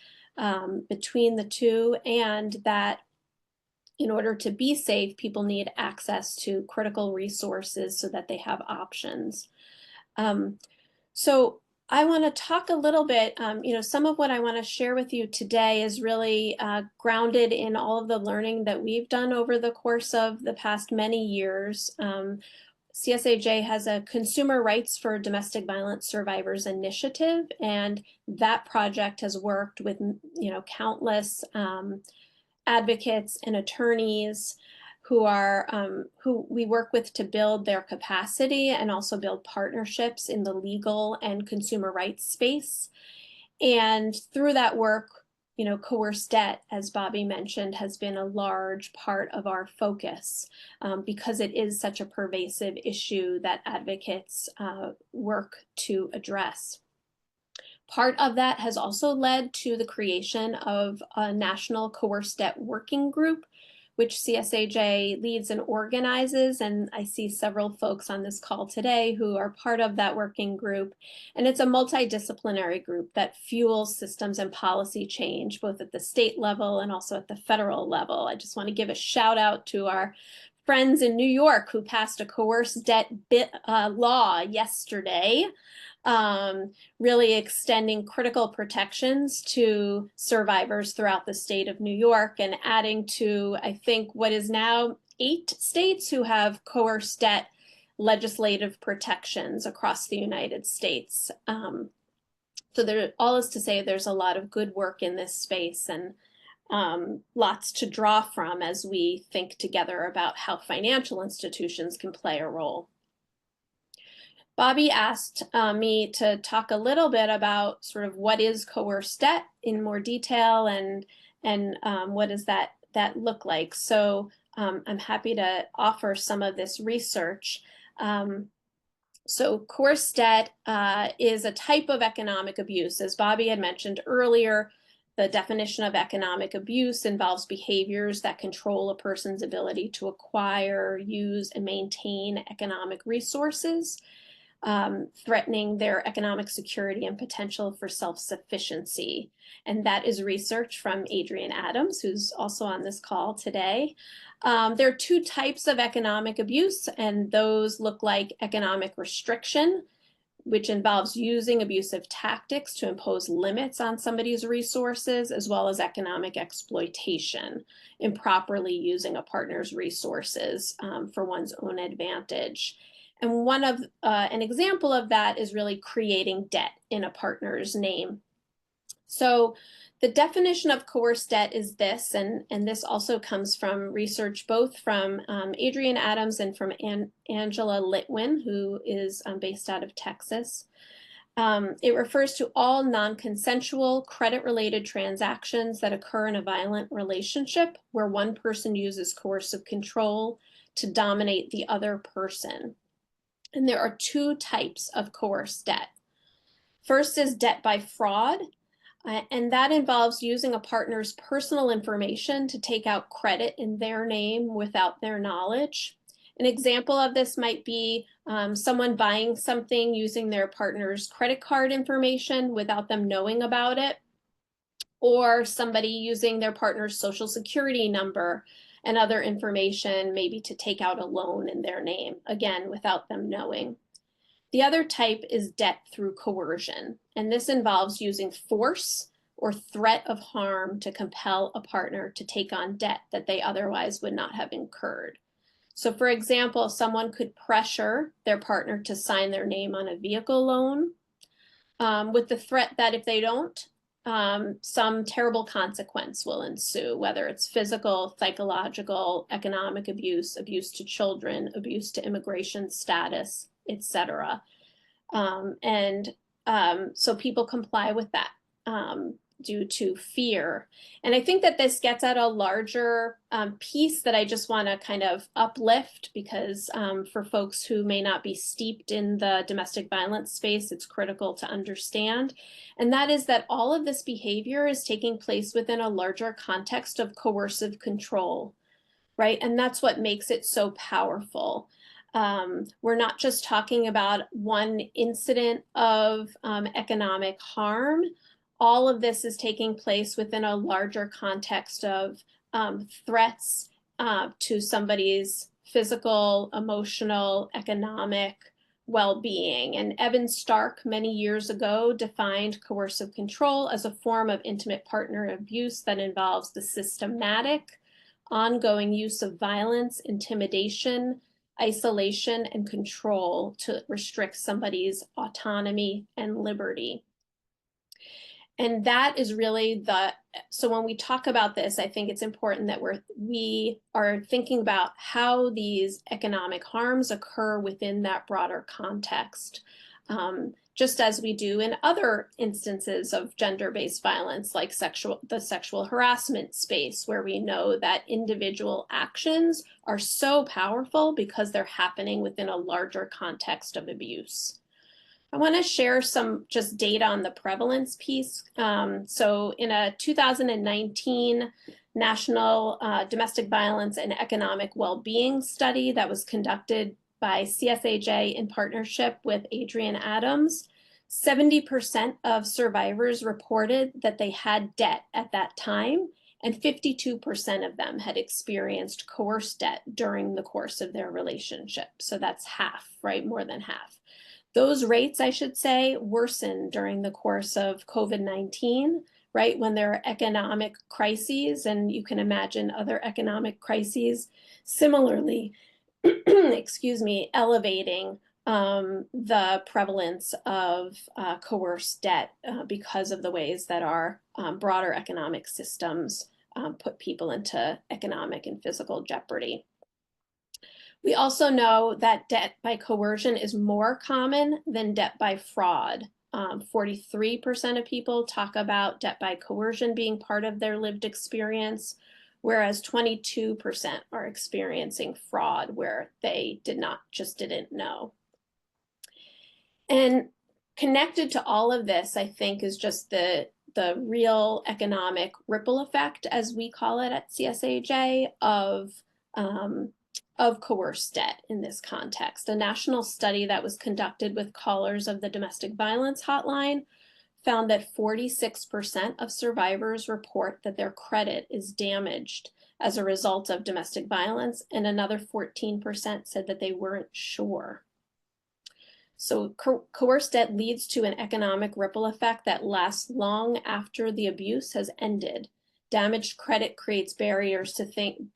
between the two, and that in order to be safe, people need access to critical resources so that they have options. So I want to talk a little bit, some of what I want to share with you today is really grounded in all of the learning that we've done over the course of the past many years. CSAJ has a Consumer Rights for Domestic Violence Survivors initiative, and that project has worked with, countless advocates and attorneys who we work with to build their capacity and also build partnerships in the legal and consumer rights space. And through that work, coerced debt, as Bobbi mentioned, has been a large part of our focus because it is such a pervasive issue that advocates work to address. Part of that has also led to the creation of a national coerced debt working group, which CSAJ leads and organizes. And I see several folks on this call today who are part of that working group. And it's a multidisciplinary group that fuels systems and policy change, both at the state level and also at the federal level. I just want to give a shout out to our friends in New York who passed a coerced debt law yesterday. Really extending critical protections to survivors throughout the state of New York and adding to, I think, what is now 8 states who have coerced debt legislative protections across the United States. So there, all is to say there's a lot of good work in this space and lots to draw from as we think together about how financial institutions can play a role. Bobbi asked me to talk a little bit about sort of what is coerced debt in more detail and what does that look like. So I'm happy to offer some of this research. So coerced debt is a type of economic abuse. As Bobbi had mentioned earlier, the definition of economic abuse involves behaviors that control a person's ability to acquire, use, and maintain economic resources, threatening their economic security and potential for self-sufficiency. And that is research from Adrienne Adams, who's also on this call today. There are 2 types of economic abuse, and those look like economic restriction, which involves using abusive tactics to impose limits on somebody's resources, as well as economic exploitation, improperly using a partner's resources for one's own advantage. And an example of that is really creating debt in a partner's name. So the definition of coerced debt is this, and this also comes from research both from Adrienne Adams and from Angela Litwin, who is based out of Texas. It refers to all non-consensual credit-related transactions that occur in a violent relationship where one person uses coercive control to dominate the other person. And there are two types of coerced debt. First is debt by fraud, and that involves using a partner's personal information to take out credit in their name without their knowledge. An example of this might be someone buying something using their partner's credit card information without them knowing about it, or somebody using their partner's social security number and other information, maybe to take out a loan in their name, again, without them knowing. The other type is debt through coercion, and this involves using force or threat of harm to compel a partner to take on debt that they otherwise would not have incurred. So for example, someone could pressure their partner to sign their name on a vehicle loan with the threat that if they don't, some terrible consequence will ensue, whether it's physical, psychological, economic abuse, abuse to children, abuse to immigration status, etc. So people comply with that due to fear. And I think that this gets at a larger piece that I just want to kind of uplift, because for folks who may not be steeped in the domestic violence space, it's critical to understand. And that is that all of this behavior is taking place within a larger context of coercive control, right? And that's what makes it so powerful. We're not just talking about one incident of economic harm. All of this is taking place within a larger context of threats to somebody's physical, emotional, economic well-being. And Evan Stark many years ago defined coercive control as a form of intimate partner abuse that involves the systematic, ongoing use of violence, intimidation, isolation, and control to restrict somebody's autonomy and liberty. And that is really so when we talk about this, I think it's important that we are thinking about how these economic harms occur within that broader context, just as we do in other instances of gender-based violence, like the sexual harassment space, where we know that individual actions are so powerful because they're happening within a larger context of abuse. I want to share some just data on the prevalence piece. So in a 2019 National Domestic Violence and Economic Well-Being study that was conducted by CSAJ in partnership with Adrienne Adams, 70% of survivors reported that they had debt at that time, and 52% of them had experienced coerced debt during the course of their relationship. So that's half, right? More than half. Those rates, I should say, worsen during the course of COVID-19, right? When there are economic crises, and you can imagine other economic crises similarly, excuse me, elevating the prevalence of coerced debt because of the ways that our broader economic systems put people into economic and physical jeopardy. We also know that debt by coercion is more common than debt by fraud. 43% of people talk about debt by coercion being part of their lived experience, whereas 22% are experiencing fraud where they just didn't know. And connected to all of this, I think, is just the real economic ripple effect, as we call it at CSAJ, of coerced debt in this context. A national study that was conducted with callers of the domestic violence hotline found that 46% of survivors report that their credit is damaged as a result of domestic violence, and another 14% said that they weren't sure. So coerced debt leads to an economic ripple effect that lasts long after the abuse has ended. Damaged credit creates barriers to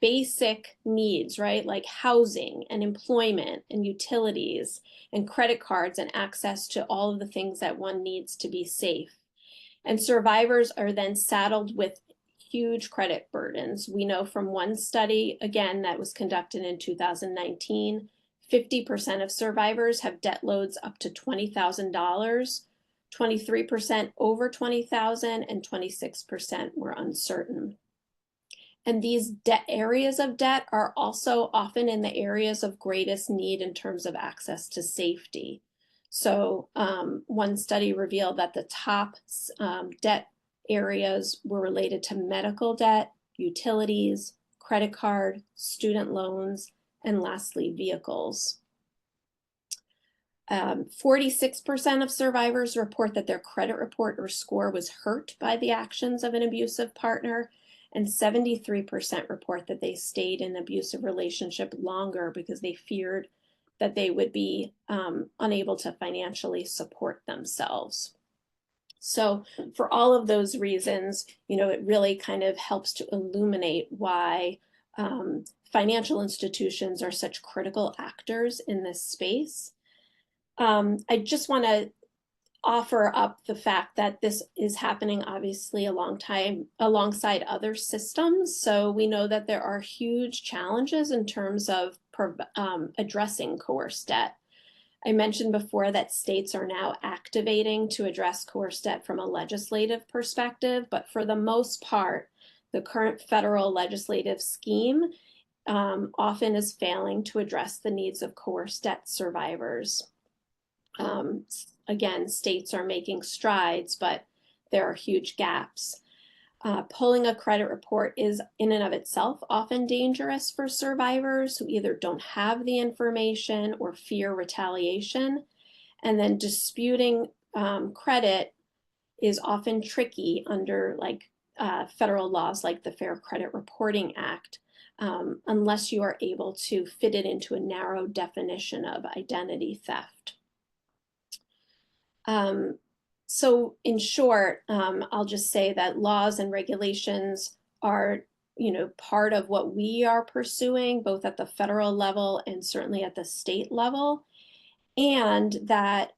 basic needs, right? Like housing and employment and utilities and credit cards and access to all of the things that one needs to be safe. And survivors are then saddled with huge credit burdens. We know from one study, again, that was conducted in 2019, 50% of survivors have debt loads up to $20,000, 23% over 20,000, and 26% were uncertain. And these areas of debt are also often in the areas of greatest need in terms of access to safety. So one study revealed that the top debt areas were related to medical debt, utilities, credit card, student loans, and lastly, vehicles. 46% of survivors report that their credit report or score was hurt by the actions of an abusive partner, and 73% report that they stayed in an abusive relationship longer because they feared that they would be unable to financially support themselves. So for all of those reasons, it really kind of helps to illuminate why financial institutions are such critical actors in this space. I just want to offer up the fact that this is happening obviously alongside other systems. So we know that there are huge challenges in terms of addressing coerced debt. I mentioned before that states are now activating to address coerced debt from a legislative perspective, but for the most part, the current federal legislative scheme often is failing to address the needs of coerced debt survivors. Again, states are making strides, but there are huge gaps. Pulling a credit report is in and of itself often dangerous for survivors who either don't have the information or fear retaliation. And then disputing credit is often tricky under federal laws like the Fair Credit Reporting Act, unless you are able to fit it into a narrow definition of identity theft. So in short, I'll just say that laws and regulations are, part of what we are pursuing, both at the federal level and certainly at the state level. And that,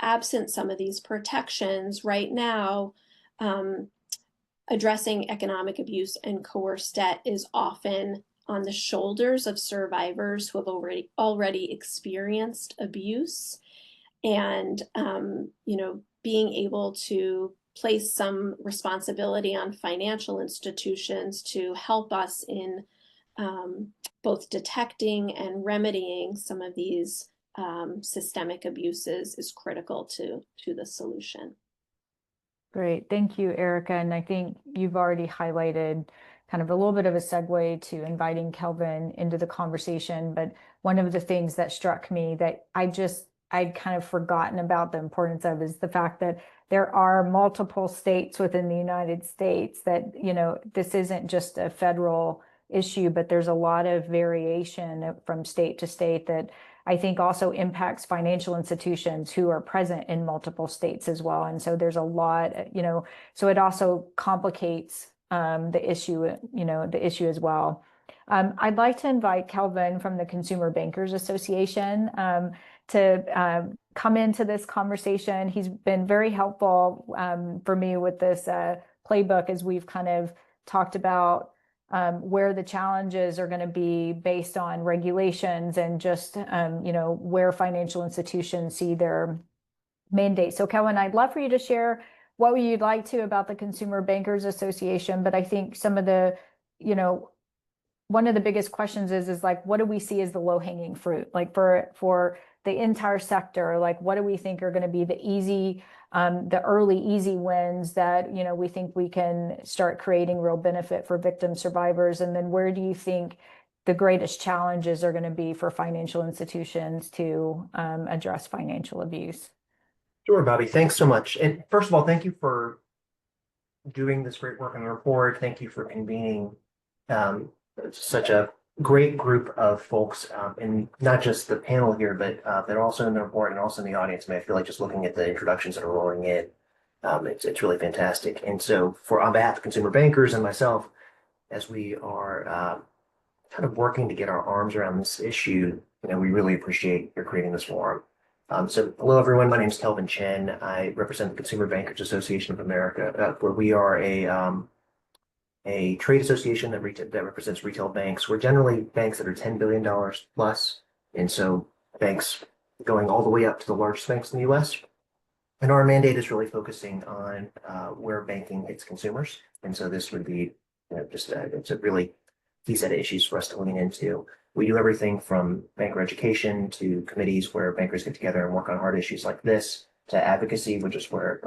absent some of these protections right now, addressing economic abuse and coerced debt is often on the shoulders of survivors who have already experienced abuse. And, being able to place some responsibility on financial institutions to help us in both detecting and remedying some of these systemic abuses is critical to the solution. Great. Thank you, Erika. And I think you've already highlighted kind of a little bit of a segue to inviting Kelvin into the conversation. But one of the things that struck me that I'd kind of forgotten about the importance of is the fact that there are multiple states within the United States that, this isn't just a federal issue, but there's a lot of variation from state to state that I think also impacts financial institutions who are present in multiple states as well. And so there's a lot, so it also complicates the issue as well. I'd like to invite Kelvin from the Consumer Bankers Association to come into this conversation. He's been very helpful for me with this playbook as we've kind of talked about where the challenges are going to be based on regulations and just, where financial institutions see their mandate. So Kelvin, I'd love for you to share what you'd like to about the Consumer Bankers Association, but I think some of the, one of the biggest questions is like, what do we see as the low-hanging fruit? Like for the entire sector, like what do we think are going to be the early easy wins that, we think we can start creating real benefit for victim survivors? And then where do you think the greatest challenges are going to be for financial institutions to address financial abuse? Sure, Bobbi. Thanks so much. And first of all, thank you for doing this great work on the report. Thank you for convening such a great group of folks, and not just the panel here, but they're also in the report and also in the audience. I mean, I feel like just looking at the introductions that are rolling in, it's really fantastic. And so on behalf of consumer bankers and myself, as we are kind of working to get our arms around this issue, we really appreciate your creating this forum. So hello, everyone. My name is Kelvin Chen. I represent the Consumer Bankers Association of America, where we are a trade association that represents retail banks. We're generally banks that are $10 billion plus. And so banks going all the way up to the largest banks in the US. And our mandate is really focusing on where banking hits consumers. And so this would be just it's a really key set of issues for us to lean into. We do everything from banker education to committees where bankers get together and work on hard issues like this, to advocacy, which is where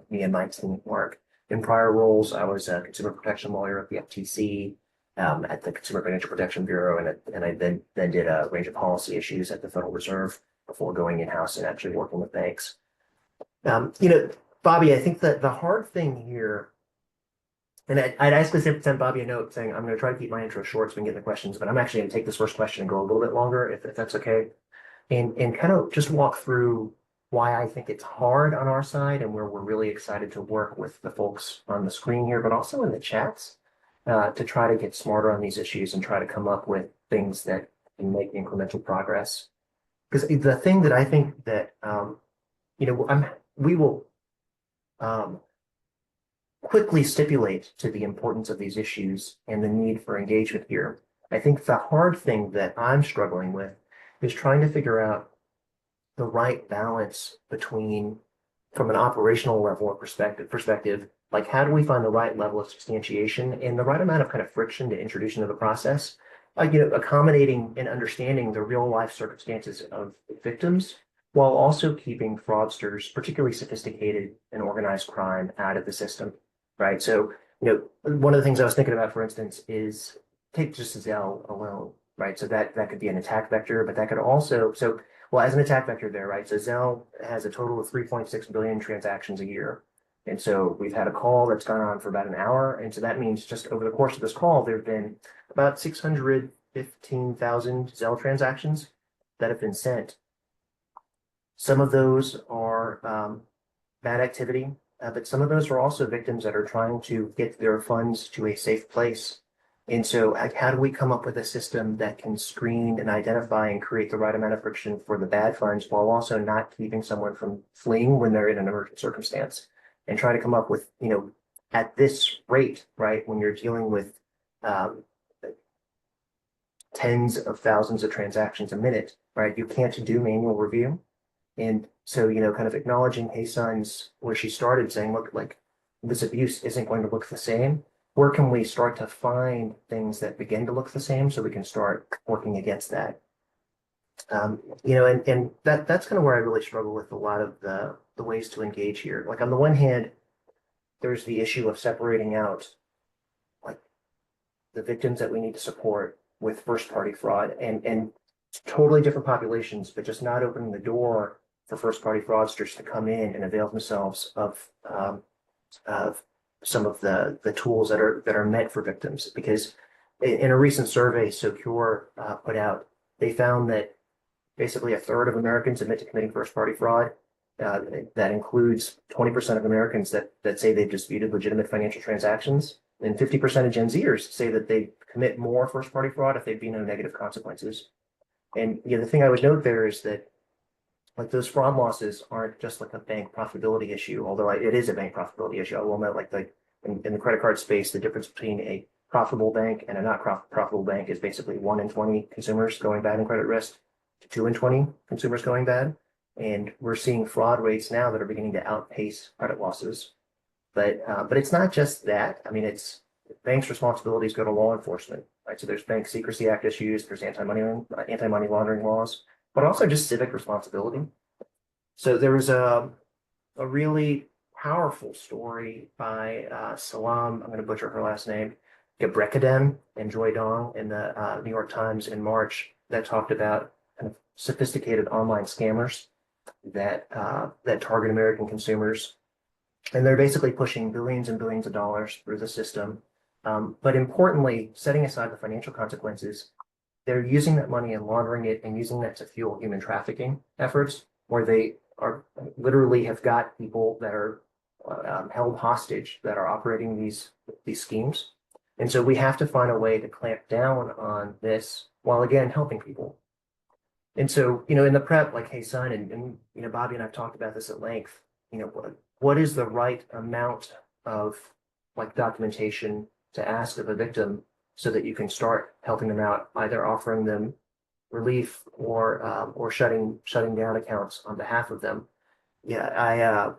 me and my team work. In prior roles, I was a consumer protection lawyer at the FTC, at the Consumer Financial Protection Bureau, and I then did a range of policy issues at the Federal Reserve before going in-house and actually working with banks. Bobbi, I think that the hard thing here, and I'd actually sent Bobbi a note saying I'm going to try to keep my intro short so we can get the questions, but I'm actually going to take this first question and go a little bit longer if that's okay, and kind of just walk through why I think it's hard on our side and where we're really excited to work with the folks on the screen here, but also in the chats to try to get smarter on these issues and try to come up with things that can make incremental progress. Because the thing that I think that we will quickly stipulate to the importance of these issues and the need for engagement here. I think the hard thing that I'm struggling with is trying to figure out the right balance between, from an operational level of perspective, like how do we find the right level of substantiation and the right amount of kind of friction to introduce into the process, accommodating and understanding the real life circumstances of victims, while also keeping fraudsters, particularly sophisticated and organized crime, out of the system, right? So, one of the things I was thinking about, for instance, is take just Zelle alone, right? So that could be an attack vector, but that could also, as an attack vector there, right? So Zelle has a total of 3.6 billion transactions a year. And so we've had a call that's gone on for about an hour. And so that means just over the course of this call, there have been about 615,000 Zelle transactions that have been sent. Some of those are bad activity, but some of those are also victims that are trying to get their funds to a safe place. And so how do we come up with a system that can screen and identify and create the right amount of friction for the bad funds while also not keeping someone from fleeing when they're in an emergent circumstance, and try to come up with, at this rate, right, when you're dealing with tens of thousands of transactions a minute, right, you can't do manual review. And so, kind of acknowledging Hye Sun's, where she started saying, look, like this abuse isn't going to look the same. Where can we start to find things that begin to look the same so we can start working against that? And that's kind of where I really struggle with a lot of the ways to engage here. Like on the one hand, there's the issue of separating out like the victims that we need to support with first party fraud and totally different populations, but just not opening the door for first party fraudsters to come in and avail themselves of some of the tools that are meant for victims. Because in a recent survey Secure put out, they found that basically a third of Americans admit to committing first party fraud. That includes 20% of Americans that say they've disputed legitimate financial transactions, and 50% of Gen Zers say that they commit more first party fraud if there'd be no negative consequences. And the thing I would note there is that like those fraud losses aren't just like a bank profitability issue, although it is a bank profitability issue. I will note like in the credit card space, the difference between a profitable bank and a not profitable bank is basically 1 in 20 consumers going bad in credit risk to 2 in 20 consumers going bad. And we're seeing fraud rates now that are beginning to outpace credit losses. But it's not just that. I mean, it's banks' responsibilities go to law enforcement, right? So there's Bank Secrecy Act issues, there's anti-money laundering laws, but also just civic responsibility. So there was a really powerful story by Salam, I'm going to butcher her last name, Gebrekadem and Joy Dong in the New York Times in March that talked about kind of sophisticated online scammers that target American consumers. And they're basically pushing billions and billions of dollars through the system. But importantly, setting aside the financial consequences, they're using that money and laundering it and using that to fuel human trafficking efforts, where they are literally have got people that are held hostage that are operating these schemes. And so we have to find a way to clamp down on this while again helping people. And so, in the prep, like Hye Sun and Bobbi and I've talked about this at length, what is the right amount of like documentation to ask of a victim so that you can start helping them out, either offering them relief or shutting down accounts on behalf of them. Yeah, I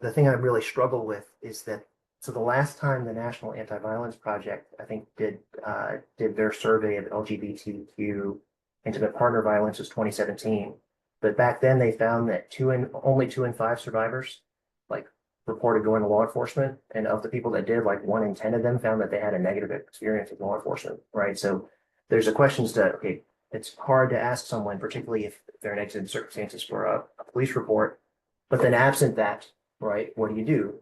the thing I really struggle with is that so the last time the National Anti-Violence Project, I think, did their survey of LGBTQ intimate partner violence was 2017. But back then they found that only 2 in 5 survivors like reported going to law enforcement. And of the people that did, like 1 in 10 of them found that they had a negative experience with law enforcement, right? So there's a question to, okay, it's hard to ask someone, particularly if they're in exigent circumstances for a police report, but then absent that, right, what do you do?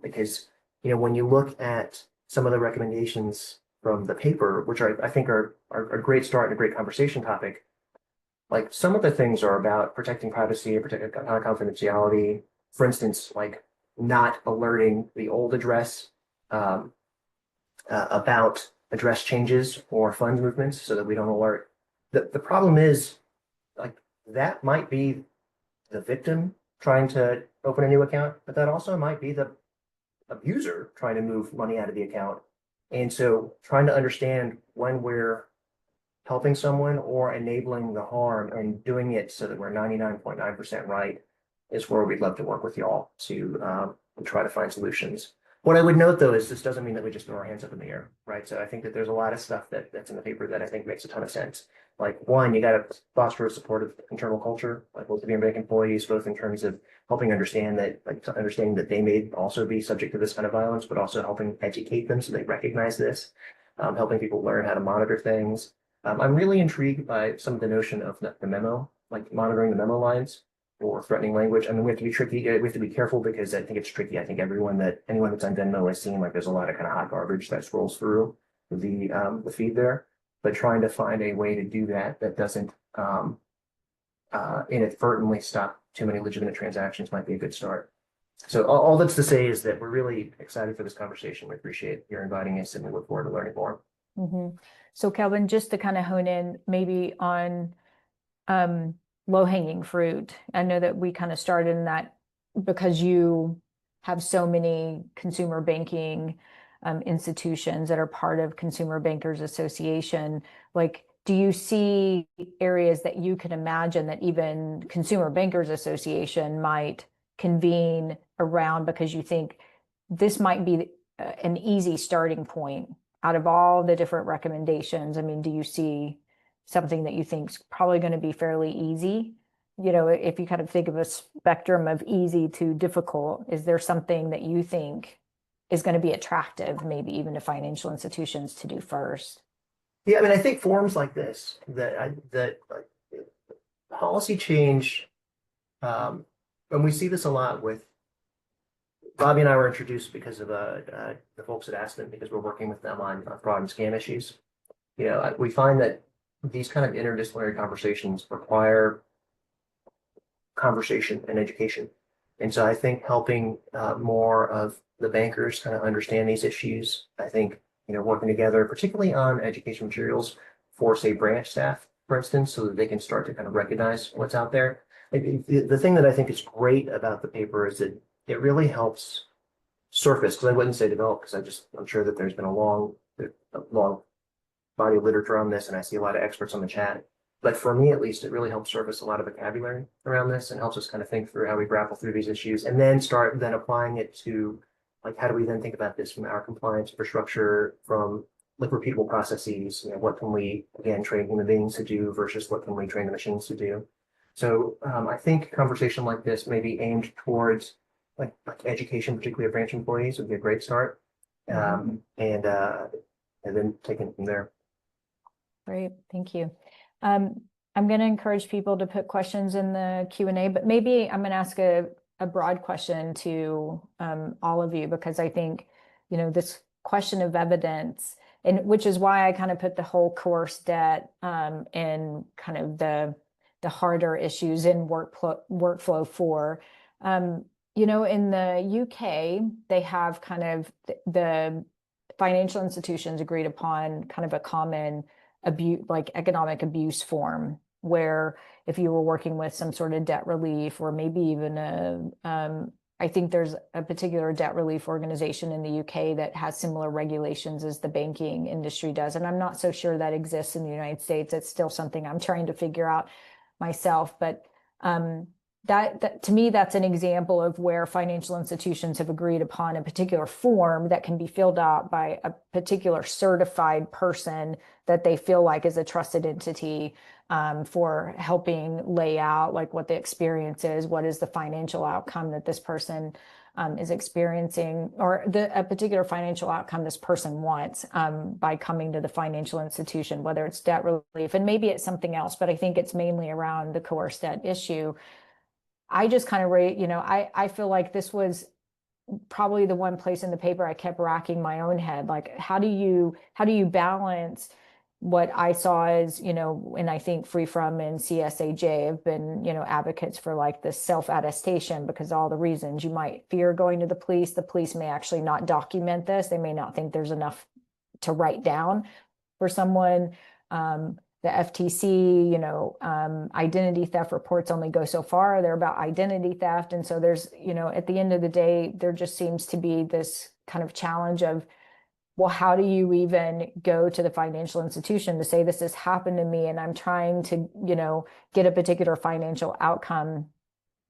Because, when you look at some of the recommendations from the paper, which I think are a great start and a great conversation topic, like some of the things are about protecting privacy and protecting confidentiality. For instance, like not alerting the old address um, about address changes or funds movements so that we don't alert. The problem is like that might be the victim trying to open a new account, but that also might be the abuser trying to move money out of the account. And so trying to understand when we're helping someone or enabling the harm and doing it so that we're 99.9% right is where we'd love to work with y'all to try to find solutions. What I would note though is this doesn't mean that we just throw our hands up in the air, right? So I think that there's a lot of stuff that's in the paper that I think makes a ton of sense. Like one, you got to foster a supportive internal culture, like both of your bank employees, both in terms of helping understand that, like understanding that they may also be subject to this kind of violence, but also helping educate them so they recognize this, helping people learn how to monitor things. I'm really intrigued by some of the notion of the memo, like monitoring the memo lines or threatening language. I mean, we have to be tricky. We have to be careful because I think it's tricky. I think anyone that's on Venmo has seen like there's a lot of kind of hot garbage that scrolls through the feed there. But trying to find a way to do that doesn't inadvertently stop too many legitimate transactions might be a good start. So all that's to say is that we're really excited for this conversation. We appreciate your inviting us and we look forward to learning more. Mm-hmm. So Kelvin, just to kind of hone in maybe on low-hanging fruit. I know that we kind of started in that because you have so many consumer banking institutions that are part of Consumer Bankers Association. Like, do you see areas that you can imagine that even Consumer Bankers Association might convene around because you think this might be an easy starting point out of all the different recommendations? I mean, do you see something that you think is probably going to be fairly easy? If you kind of think of a spectrum of easy to difficult, is there something that you think is going to be attractive, maybe even to financial institutions to do first? Yeah, I mean, I think forums like this, that like, policy change, and we see this a lot with Bobbi and I were introduced because of the folks at Aspen, because we're working with them on fraud and scam issues. We find that these kind of interdisciplinary conversations require conversation and education. And so I think helping more of the bankers kind of understand these issues, I think, working together, particularly on education materials for, say, branch staff, for instance, so that they can start to kind of recognize what's out there. The thing that I think is great about the paper is that it really helps surface, because I wouldn't say develop, because I'm sure that there's been a long body of literature on this, and I see a lot of experts on the chat. But for me, at least, it really helps surface a lot of vocabulary around this and helps us kind of think through how we grapple through these issues and then start then applying it to, like, how do we then think about this from our compliance infrastructure, from like repeatable processes? What can we, again, train human beings to do versus what can we train the machines to do? So I think conversation like this may be aimed towards like education, particularly of branch employees, would be a great start. And then taking it from there. Great, thank you. I'm going to encourage people to put questions in the Q&A, but maybe I'm going to ask a broad question to all of you, because I think, this question of evidence, and which is why I kind of put the whole course debt and kind of the harder issues in workflow for, in the UK, they have kind of the financial institutions agreed upon kind of a common economic abuse form, where if you were working with some sort of debt relief, or maybe even I think there's a particular debt relief organization in the UK that has similar regulations as the banking industry does. And I'm not so sure that exists in the United States. It's still something I'm trying to figure out myself. But that to me, that's an example of where financial institutions have agreed upon a particular form that can be filled out by a particular certified person that they feel like is a trusted entity, for helping lay out like what the experience is, what is the financial outcome that this person is experiencing, or a particular financial outcome this person wants, by coming to the financial institution, whether it's debt relief, and maybe it's something else, but I think it's mainly around the coerced debt issue. I just kind of I feel like this was probably the one place in the paper I kept racking my own head. Like, how do you balance what I saw as, and I think FreeFrom and CSAJ have been, advocates for like this self-attestation, because all the reasons you might fear going to the police may actually not document this. They may not think there's enough to write down for someone. The FTC, identity theft reports only go so far. They're about identity theft. And so there's, at the end of the day, there just seems to be this kind of challenge of, well, how do you even go to the financial institution to say this has happened to me and I'm trying to, get a particular financial outcome?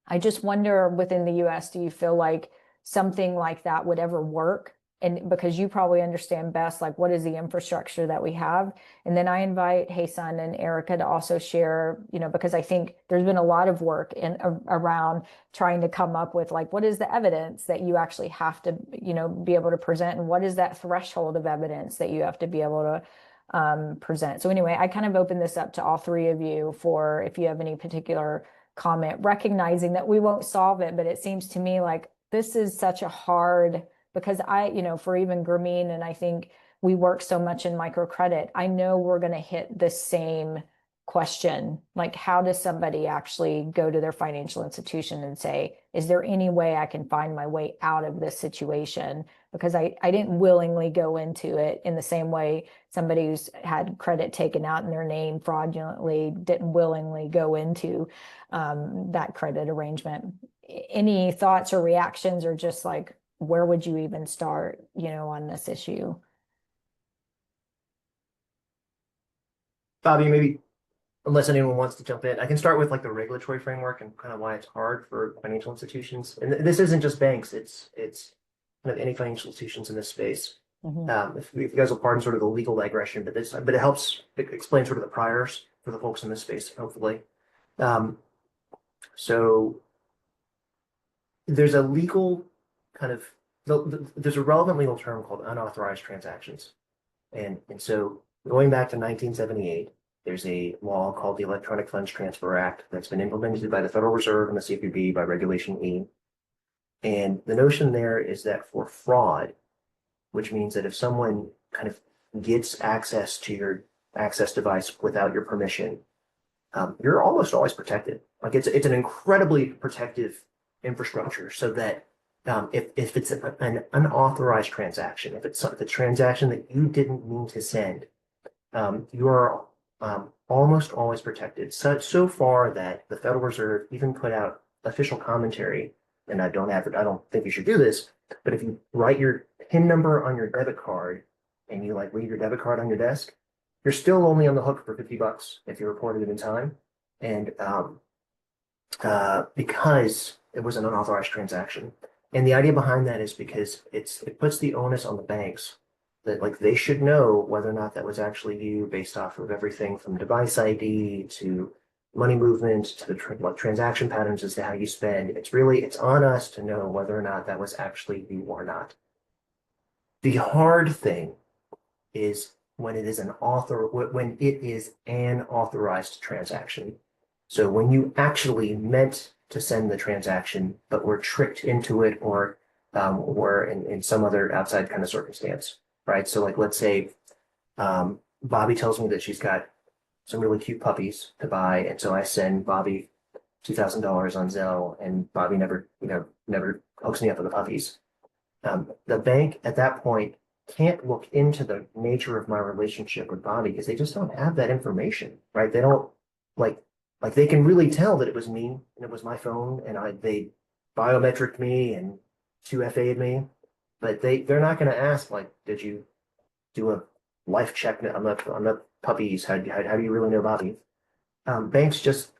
I just wonder, within the US, do you feel like something like that would ever work? And because you probably understand best, like, what is the infrastructure that we have? And then I invite Hye Sun and Erika to also share, because I think there's been a lot of work around trying to come up with, like, what is the evidence that you actually have to, be able to present? And what is that threshold of evidence that you have to be able to present? So anyway, I kind of open this up to all three of you for if you have any particular comment, recognizing that we won't solve it, but it seems to me like this is such a hard, because for even Grameen, and I think we work so much in microcredit, I know we're going to hit the same question. Like, how does somebody actually go to their financial institution and say, is there any way I can find my way out of this situation? Because I didn't willingly go into it in the same way somebody who's had credit taken out in their name fraudulently didn't willingly go into that credit arrangement. Any thoughts or reactions, or just like, where would you even start, on this issue? Bobbi, maybe, unless anyone wants to jump in, I can start with like the regulatory framework and kind of why it's hard for financial institutions. And this isn't just banks; it's kind of any financial institutions in this space. If you guys will pardon sort of the legal digression, but it helps explain sort of the priors for the folks in this space, hopefully. So there's a legal kind of there's a relevant legal term called unauthorized transactions, and so going back to 1978, there's a law called the Electronic Funds Transfer Act that's been implemented by the Federal Reserve and the CFPB by Regulation E. And the notion there is that for fraud, which means that if someone kind of gets access to your access device without your permission, you're almost always protected. Like, it's an incredibly protective infrastructure, so that if it's an unauthorized transaction, if it's a transaction that you didn't mean to send, you are almost always protected. So far that the Federal Reserve even put out official commentary, and I don't think you should do this, but if you write your PIN number on your debit card and you like leave your debit card on your desk, you're still only on the hook for $50 if you reported it in time. And because it was an unauthorized transaction. And the idea behind that is because it puts the onus on the banks that, like, they should know whether or not that was actually you, based off of everything from device ID to money movement to the transaction patterns as to how you spend. It's on us to know whether or not that was actually you or not. The hard thing is when it is an authorized transaction. So when you actually meant to send the transaction, but were tricked into it, or in some other outside kind of circumstance, right? So, like, let's say Bobbi tells me that she's got some really cute puppies to buy, and so I send Bobbi $2,000 on Zelle, and Bobbi never hooks me up with the puppies. The bank at that point can't look into the nature of my relationship with Bobbi because they just don't have that information, right? They don't like they can really tell that it was me and it was my phone, and they biometric me and 2FA'd me, but they're not going to ask, like, did you do a life check on the puppies? How do you really know Bobbi? Banks just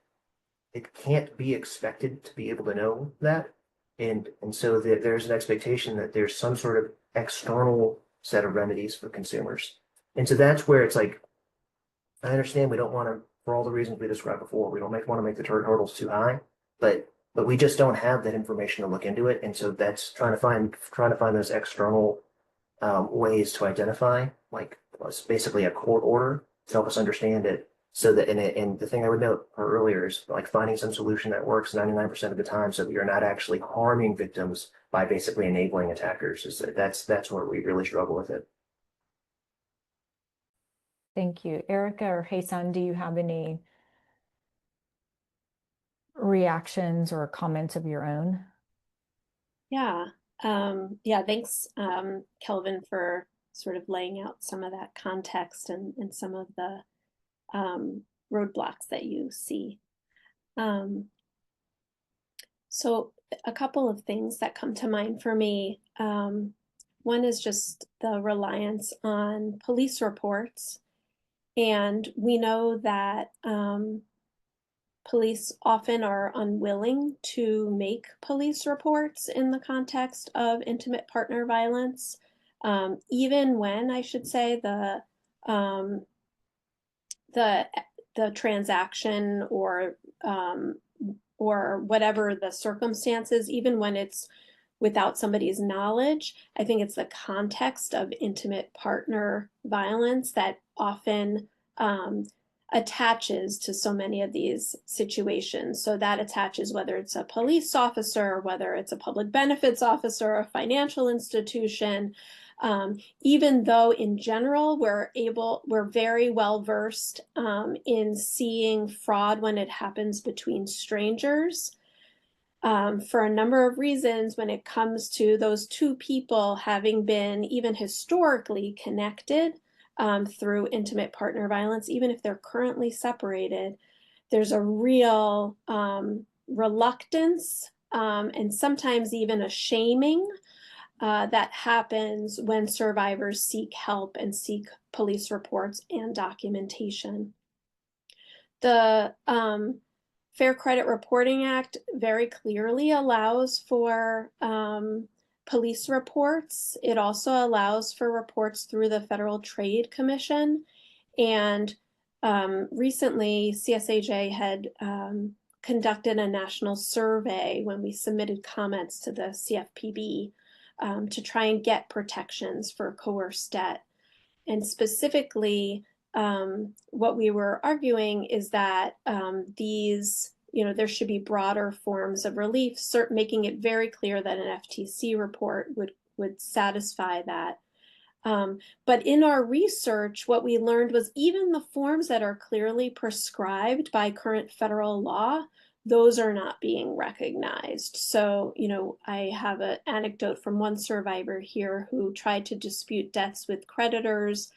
it can't be expected to be able to know that. And so there's an expectation that there's some sort of external set of remedies for consumers. And so that's where it's like, I understand we don't want to, for all the reasons we described before, we don't want to make the hurdles too high, but we just don't have that information to look into it. And so that's trying to find those external ways to identify, like basically a court order to help us understand it. So that, and the thing I would note earlier is like finding some solution that works 99% of the time, so that you're not actually harming victims by basically enabling attackers. That's where we really struggle with it. Thank you. Erika or Hye Sun, do you have any reactions or comments of your own? Yeah. Yeah, thanks, Kelvin, for sort of laying out some of that context and some of the roadblocks that you see. So a couple of things that come to mind for me. One is just the reliance on police reports. And we know that police often are unwilling to make police reports in the context of intimate partner violence, even when, I should say, the transaction or whatever the circumstances, even when it's without somebody's knowledge. I think it's the context of intimate partner violence that often attaches to so many of these situations. So that attaches whether it's a police officer, whether it's a public benefits officer, a financial institution, even though in general we're very well versed in seeing fraud when it happens between strangers. For a number of reasons, when it comes to those two people having been even historically connected through intimate partner violence, even if they're currently separated, there's a real reluctance and sometimes even a shaming that happens when survivors seek help and seek police reports and documentation. The Fair Credit Reporting Act very clearly allows for police reports. It also allows for reports through the Federal Trade Commission. And recently, CSAJ had conducted a national survey when we submitted comments to the CFPB to try and get protections for coerced debt. And specifically, what we were arguing is that there should be broader forms of relief, making it very clear that an FTC report would satisfy that. But in our research, what we learned was even the forms that are clearly prescribed by current federal law, those are not being recognized. So, I have an anecdote from one survivor here who tried to dispute debts with creditors,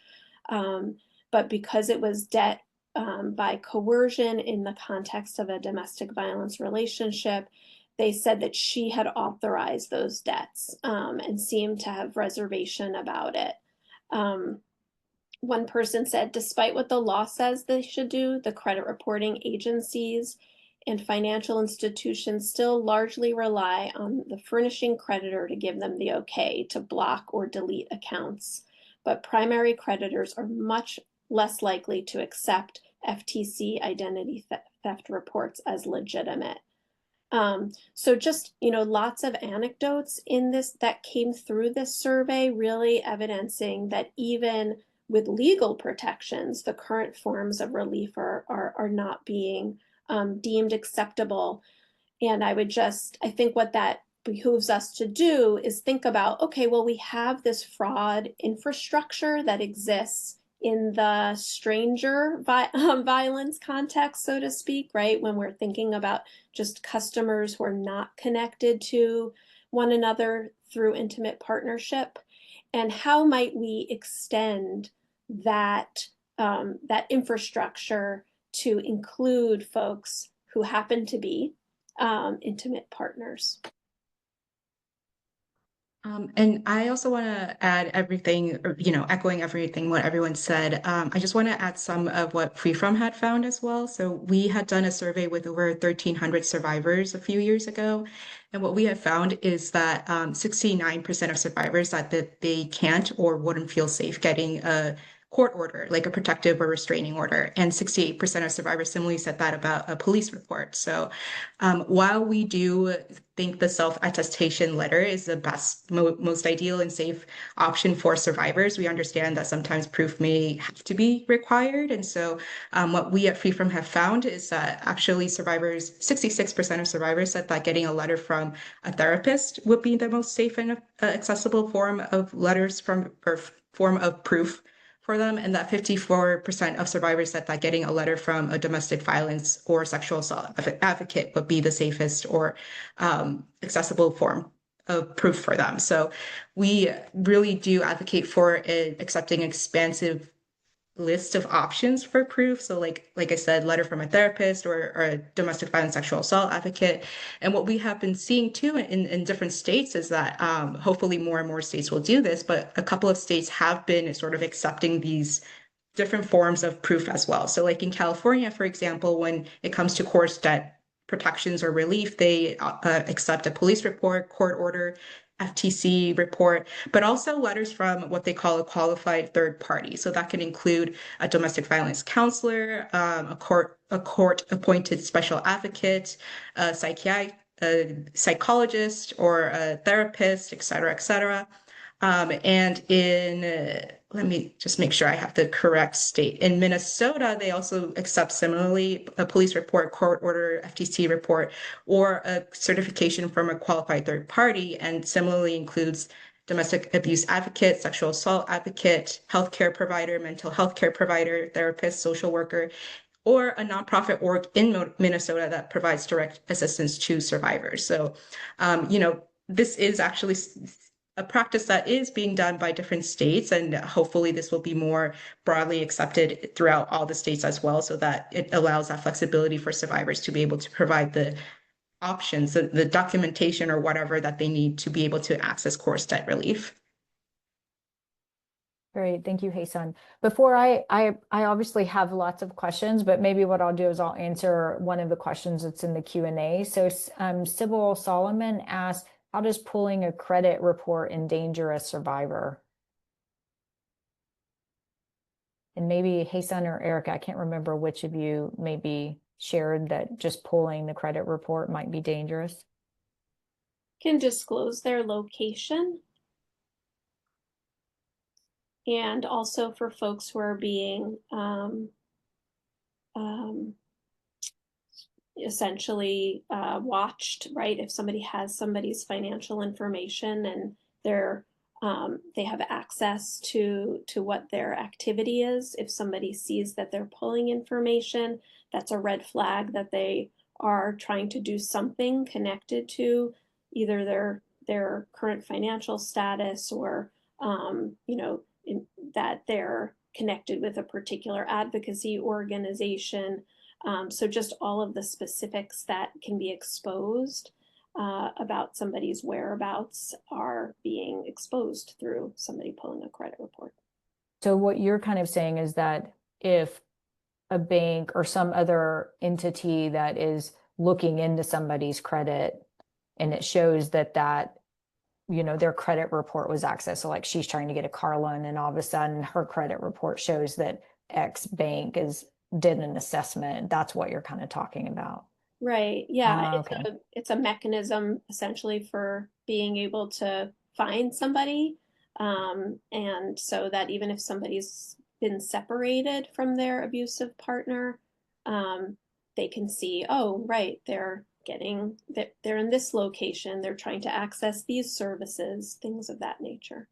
but because it was debt by coercion in the context of a domestic violence relationship, they said that she had authorized those debts and seemed to have reservation about it. One person said, despite what the law says they should do, the credit reporting agencies and financial institutions still largely rely on the furnishing creditor to give them the okay to block or delete accounts. But primary creditors are much less likely to accept FTC identity theft reports as legitimate. So just, lots of anecdotes in this that came through this survey, really evidencing that even with legal protections, the current forms of relief are not being deemed acceptable. And I think what that behooves us to do is think about, okay, well, we have this fraud infrastructure that exists in the stranger violence context, so to speak, right? When we're thinking about just customers who are not connected to one another through intimate partnership. And how might we extend that infrastructure to include folks who happen to be intimate partners? And I also want to add everything, or, echoing everything what everyone said. I just want to add some of what FreeFrom had found as well. So we had done a survey with over 1,300 survivors a few years ago. And what we have found is that 69% of survivors that they can't or wouldn't feel safe getting a court order, like a protective or restraining order. And 68% of survivors similarly said that about a police report. So while we do think the self-attestation letter is the best, most ideal and safe option for survivors, we understand that sometimes proof may have to be required. And so what we at FreeFrom have found is that actually 66% of survivors said that getting a letter from a therapist would be the most safe and accessible form of letters from, or form of proof for them, and that 54% of survivors said that getting a letter from a domestic violence or sexual assault advocate would be the safest or accessible form of proof for them. So we really do advocate for accepting expansive list of options for proof. So like I said, letter from a therapist or a domestic violence sexual assault advocate. And what we have been seeing too in different states is that hopefully more and more states will do this, but a couple of states have been sort of accepting these different forms of proof as well. So like in California, for example, when it comes to course debt protections or relief, they accept a police report, court order, FTC report, but also letters from what they call a qualified third party. So that can include a domestic violence counselor, a court appointed special advocate, a psychologist, or a therapist, et cetera, et cetera. And let me just make sure I have the correct state. In Minnesota, they also accept similarly a police report, court order, FTC report, or a certification from a qualified third party, and similarly includes domestic abuse advocate, sexual assault advocate, healthcare provider, mental health care provider, therapist, social worker, or a nonprofit org in Minnesota that provides direct assistance to survivors. So, this is actually a practice that is being done by different states, and hopefully this will be more broadly accepted throughout all the states as well, so that it allows that flexibility for survivors to be able to provide the options, the documentation or whatever that they need to be able to access course debt relief. Great, thank you, Hye Sun. Before I obviously have lots of questions, but maybe what I'll do is I'll answer one of the questions that's in the Q&A. So Sybil Solomon asked, how does pulling a credit report endanger a survivor? And maybe Hye Sun or Erika, I can't remember which of you maybe shared that just pulling the credit report might be dangerous. Can disclose their location. And also for folks who are being essentially watched, right? If somebody has somebody's financial information and they have access to what their activity is, if somebody sees that they're pulling information, that's a red flag that they are trying to do something connected to either their current financial status or that they're connected with a particular advocacy organization. So just all of the specifics that can be exposed about somebody's whereabouts are being exposed through somebody pulling a credit report. So what you're kind of saying is that if a bank or some other entity that is looking into somebody's credit and it shows that their credit report was accessed. So like she's trying to get a car loan and all of a sudden her credit report shows that X bank did an assessment. That's what you're kind of talking about. Right. Yeah. Okay. It's a mechanism essentially for being able to find somebody. And so that even if somebody's been separated from their abusive partner, they can see, oh, right, they're in this location, they're trying to access these services, things of that nature.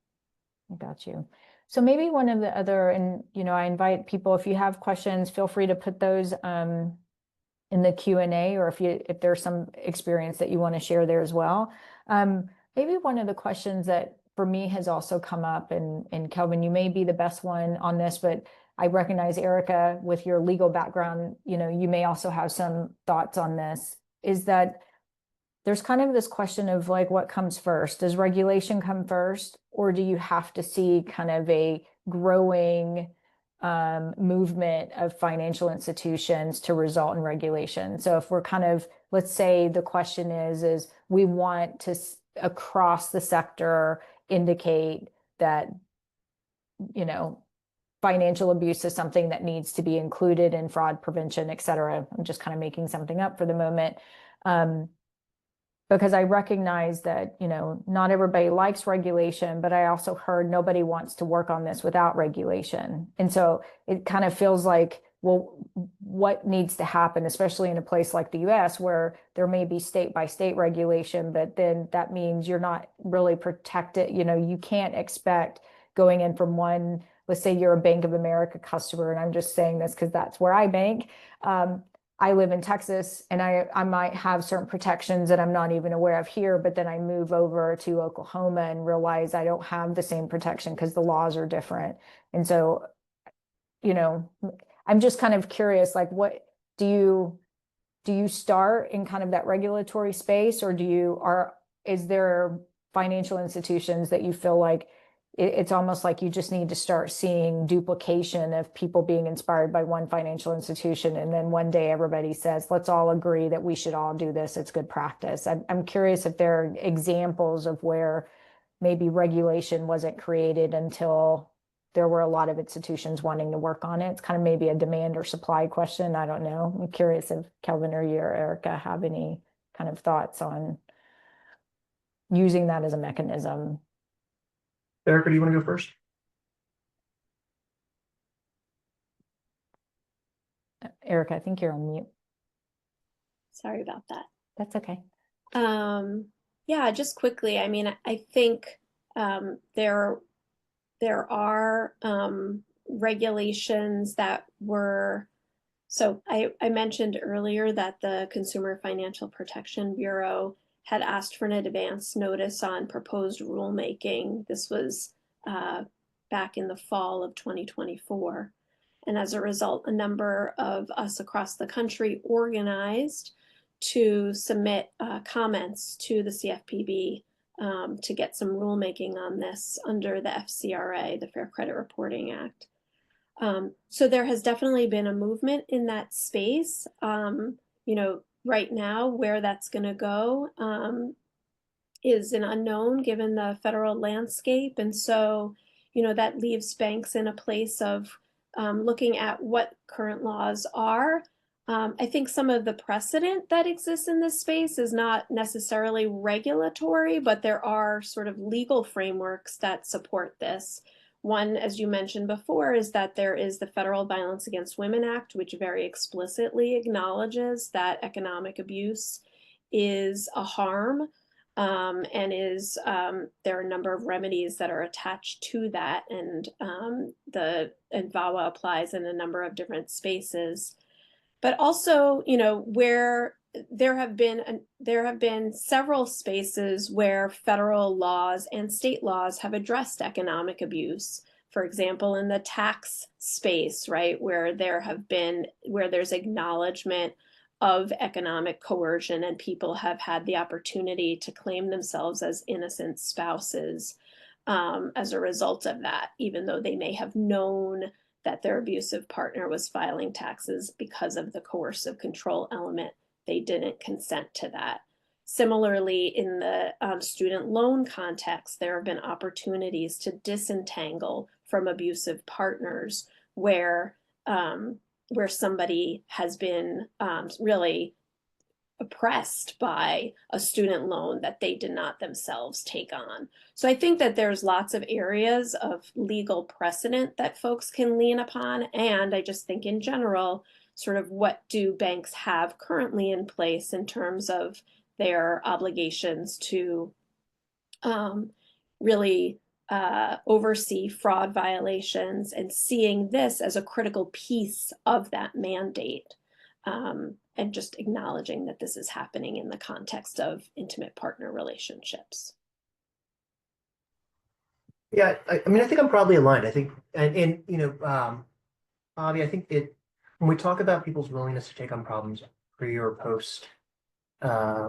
I got you. So maybe one of the other, and I invite people, if you have questions, feel free to put those in the Q&A, or if there's some experience that you want to share there as well. Maybe one of the questions that for me has also come up, and Kelvin, you may be the best one on this, but I recognize Erika with your legal background, you may also have some thoughts on this, is that there's kind of this question of like, what comes first? Does regulation come first, or do you have to see kind of a growing movement of financial institutions to result in regulation? So if we're kind of, let's say the question is we want to, across the sector, indicate that, you know, financial abuse is something that needs to be included in fraud prevention, et cetera. I'm just kind of making something up for the moment. Because I recognize that, you know, not everybody likes regulation, but I also heard nobody wants to work on this without regulation. And so it kind of feels like, well, what needs to happen, especially in a place like the US where there may be state by state regulation, but then that means you're not really protected. You know, you can't expect going in from one, let's say you're a Bank of America customer, and I'm just saying this because that's where I bank. I live in Texas, and I might have certain protections that I'm not even aware of here, but then I move over to Oklahoma and realize I don't have the same protection because the laws are different. And so, you know, I'm just kind of curious, like, what do you start in kind of that regulatory space, or is there financial institutions that you feel like it's almost like you just need to start seeing duplication of people being inspired by one financial institution, and then one day everybody says, let's all agree that we should all do this, it's good practice. I'm curious if there are examples of where maybe regulation wasn't created until there were a lot of institutions wanting to work on it. It's kind of maybe a demand or supply question. I don't know. I'm curious if Kelvin or you or Erika have any kind of thoughts on using that as a mechanism. Erika, do you want to go first? Erika, I think you're on mute. Sorry about that. That's okay. Yeah, just quickly, I mean, I think there are regulations that were, so I mentioned earlier that the Consumer Financial Protection Bureau had asked for an advance notice on proposed rulemaking. This was back in the fall of 2024. And as a result, a number of us across the country organized to submit comments to the CFPB to get some rulemaking on this under the FCRA, the Fair Credit Reporting Act. So there has definitely been a movement in that space. You know, right now, where that's going to go is an unknown given the federal landscape. And so, you know, that leaves banks in a place of looking at what current laws are. I think some of the precedent that exists in this space is not necessarily regulatory, but there are sort of legal frameworks that support this. One, as you mentioned before, is that there is the Federal Violence Against Women Act, which very explicitly acknowledges that economic abuse is a harm, and there are a number of remedies that are attached to that, and VAWA applies in a number of different spaces. But also, you know, where there have been several spaces where federal laws and state laws have addressed economic abuse. For example, in the tax space, right, where there's acknowledgement of economic coercion and people have had the opportunity to claim themselves as innocent spouses as a result of that, even though they may have known that their abusive partner was filing taxes because of the coercive control element. They didn't consent to that. Similarly, in the student loan context, there have been opportunities to disentangle from abusive partners where somebody has been really oppressed by a student loan that they did not themselves take on. So I think that there's lots of areas of legal precedent that folks can lean upon. And I just think in general, sort of what do banks have currently in place in terms of their obligations to really oversee fraud violations, and seeing this as a critical piece of that mandate. And just acknowledging that this is happening in the context of intimate partner relationships. Yeah, I mean, I think I'm probably aligned. I think, and you know, Bobbi, I think when we talk about people's willingness to take on problems pre or post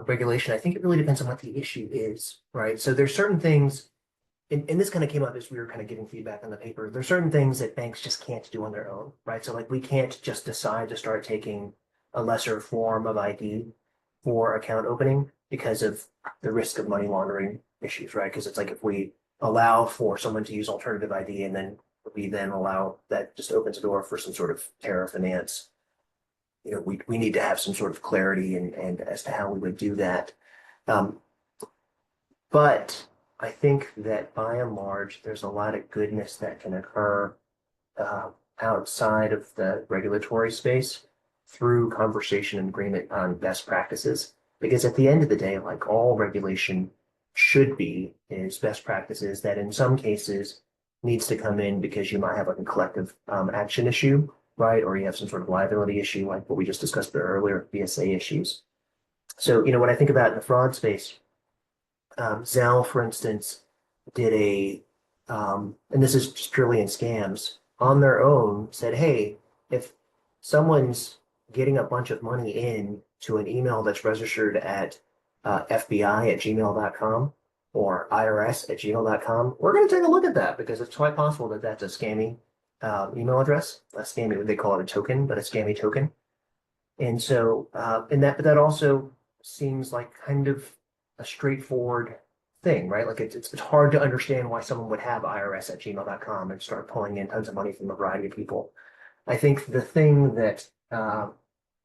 regulation, I think it really depends on what the issue is, right? So there's certain things, and this kind of came up as we were kind of giving feedback on the paper. There's certain things that banks just can't do on their own, right? So like we can't just decide to start taking a lesser form of ID for account opening because of the risk of money laundering issues, right? Because it's like if we allow for someone to use alternative ID and then we then allow that just opens the door for some sort of terror finance. You know, we need to have some sort of clarity and as to how we would do that. But I think that by and large, there's a lot of goodness that can occur outside of the regulatory space through conversation and agreement on best practices. Because at the end of the day, like all regulation should be, is best practices that in some cases needs to come in because you might have like a collective action issue, right? Or you have some sort of liability issue, like what we just discussed there earlier, BSA issues. So, you know, when I think about in the fraud space, Zelle, for instance, did and this is just purely in scams, on their own said, hey, if someone's getting a bunch of money in to an email that's registered at FBI@gmail.com or IRS@gmail.com, we're going to take a look at that because it's quite possible that that's a scammy email address, a scammy, they call it a token, but a scammy token. And so, but that also seems like kind of a straightforward thing, right? Like it's hard to understand why someone would have IRS@gmail.com and start pulling in tons of money from a variety of people. I think the thing that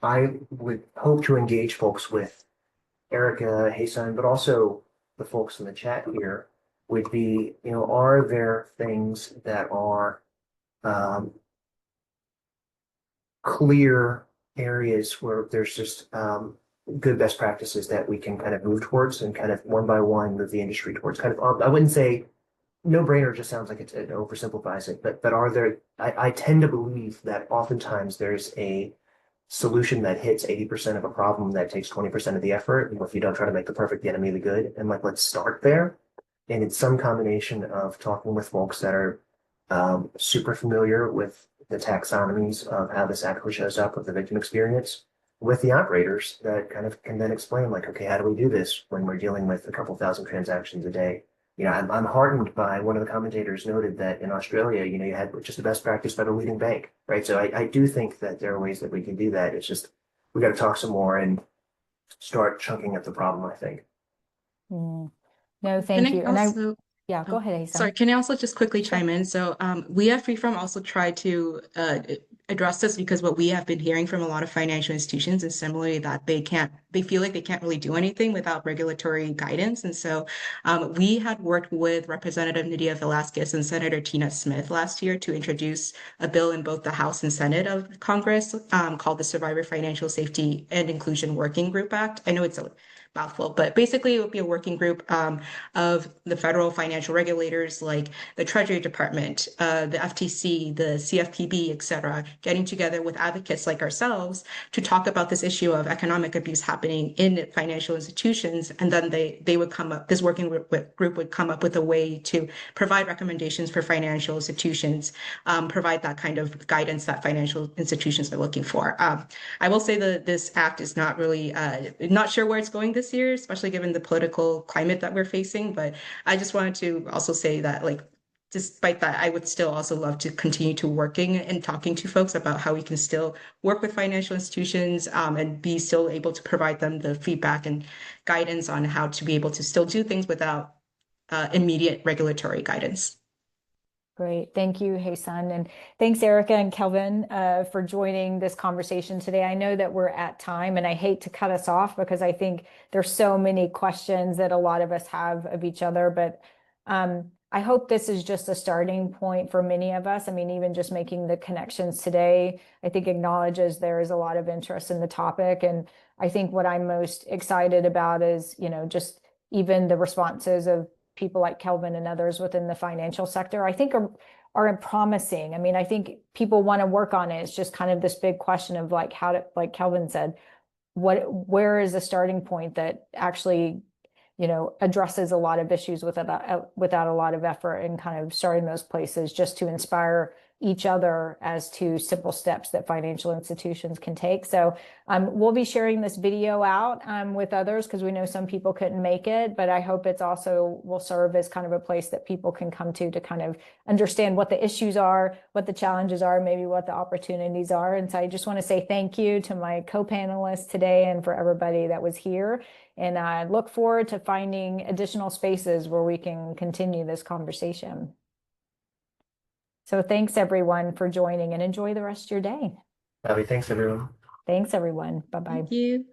I would hope to engage folks with, Erika, Hye Sun, but also the folks in the chat here, would be, you know, are there things that are clear areas where there's just good best practices that we can kind of move towards and kind of one by one move the industry towards kind of, I wouldn't say no brainer just sounds like it oversimplifies it, but are there, I tend to believe that oftentimes there's a solution that hits 80% of a problem that takes 20% of the effort. And if you don't try to make the perfect the enemy of the good, and like, let's start there. And it's some combination of talking with folks that are super familiar with the taxonomies of how this actually shows up with the victim experience, with the operators that kind of can then explain like, okay, how do we do this when we're dealing with a couple thousand transactions a day? You know, I'm heartened by one of the commentators noted that in Australia, you know, you had just the best practice by the leading bank, right? So I do think that there are ways that we can do that. It's just, we got to talk some more and start chunking up the problem, I think. No, thank you. And yeah, go ahead, Hye Sun. Sorry, can I also just quickly chime in? So we at FreeFrom also try to address this because what we have been hearing from a lot of financial institutions is similarly that they feel like they can't really do anything without regulatory guidance. And so we had worked with Representative Nydia Velasquez and Senator Tina Smith last year to introduce a bill in both the House and Senate of Congress called the Survivor Financial Safety and Inclusion Working Group Act. I know it's a mouthful, but basically it would be a working group of the federal financial regulators like the Treasury Department, the FTC, the CFPB, et cetera, getting together with advocates like ourselves to talk about this issue of economic abuse happening in financial institutions. And then they would come up, this working group would come up with a way to provide recommendations for financial institutions, provide that kind of guidance that financial institutions are looking for. I will say that this act is not really, not sure where it's going this year, especially given the political climate that we're facing. But I just wanted to also say that, like, despite that, I would still also love to continue to working and talking to folks about how we can still work with financial institutions and be still able to provide them the feedback and guidance on how to be able to still do things without immediate regulatory guidance. Great. Thank you, Hye Sun. And thanks, Erika and Kelvin, for joining this conversation today. I know that we're at time and I hate to cut us off because I think there's so many questions that a lot of us have of each other, but I hope this is just a starting point for many of us. I mean, even just making the connections today, I think acknowledges there is a lot of interest in the topic. And I think what I'm most excited about is, you know, just even the responses of people like Kelvin and others within the financial sector, I think are promising. I mean, I think people want to work on it. It's just kind of this big question of like how to, like Kelvin said, where is the starting point that actually, you know, addresses a lot of issues without a lot of effort, and kind of starting those places just to inspire each other as to simple steps that financial institutions can take. So we'll be sharing this video out with others because we know some people couldn't make it, but I hope it's also will serve as kind of a place that people can come to kind of understand what the issues are, what the challenges are, maybe what the opportunities are. And so I just want to say thank you to my co-panelists today and for everybody that was here. And I look forward to finding additional spaces where we can continue this conversation. So thanks everyone for joining and enjoy the rest of your day. Bobbi, thanks everyone. Thanks everyone. Bye-bye. Thank you.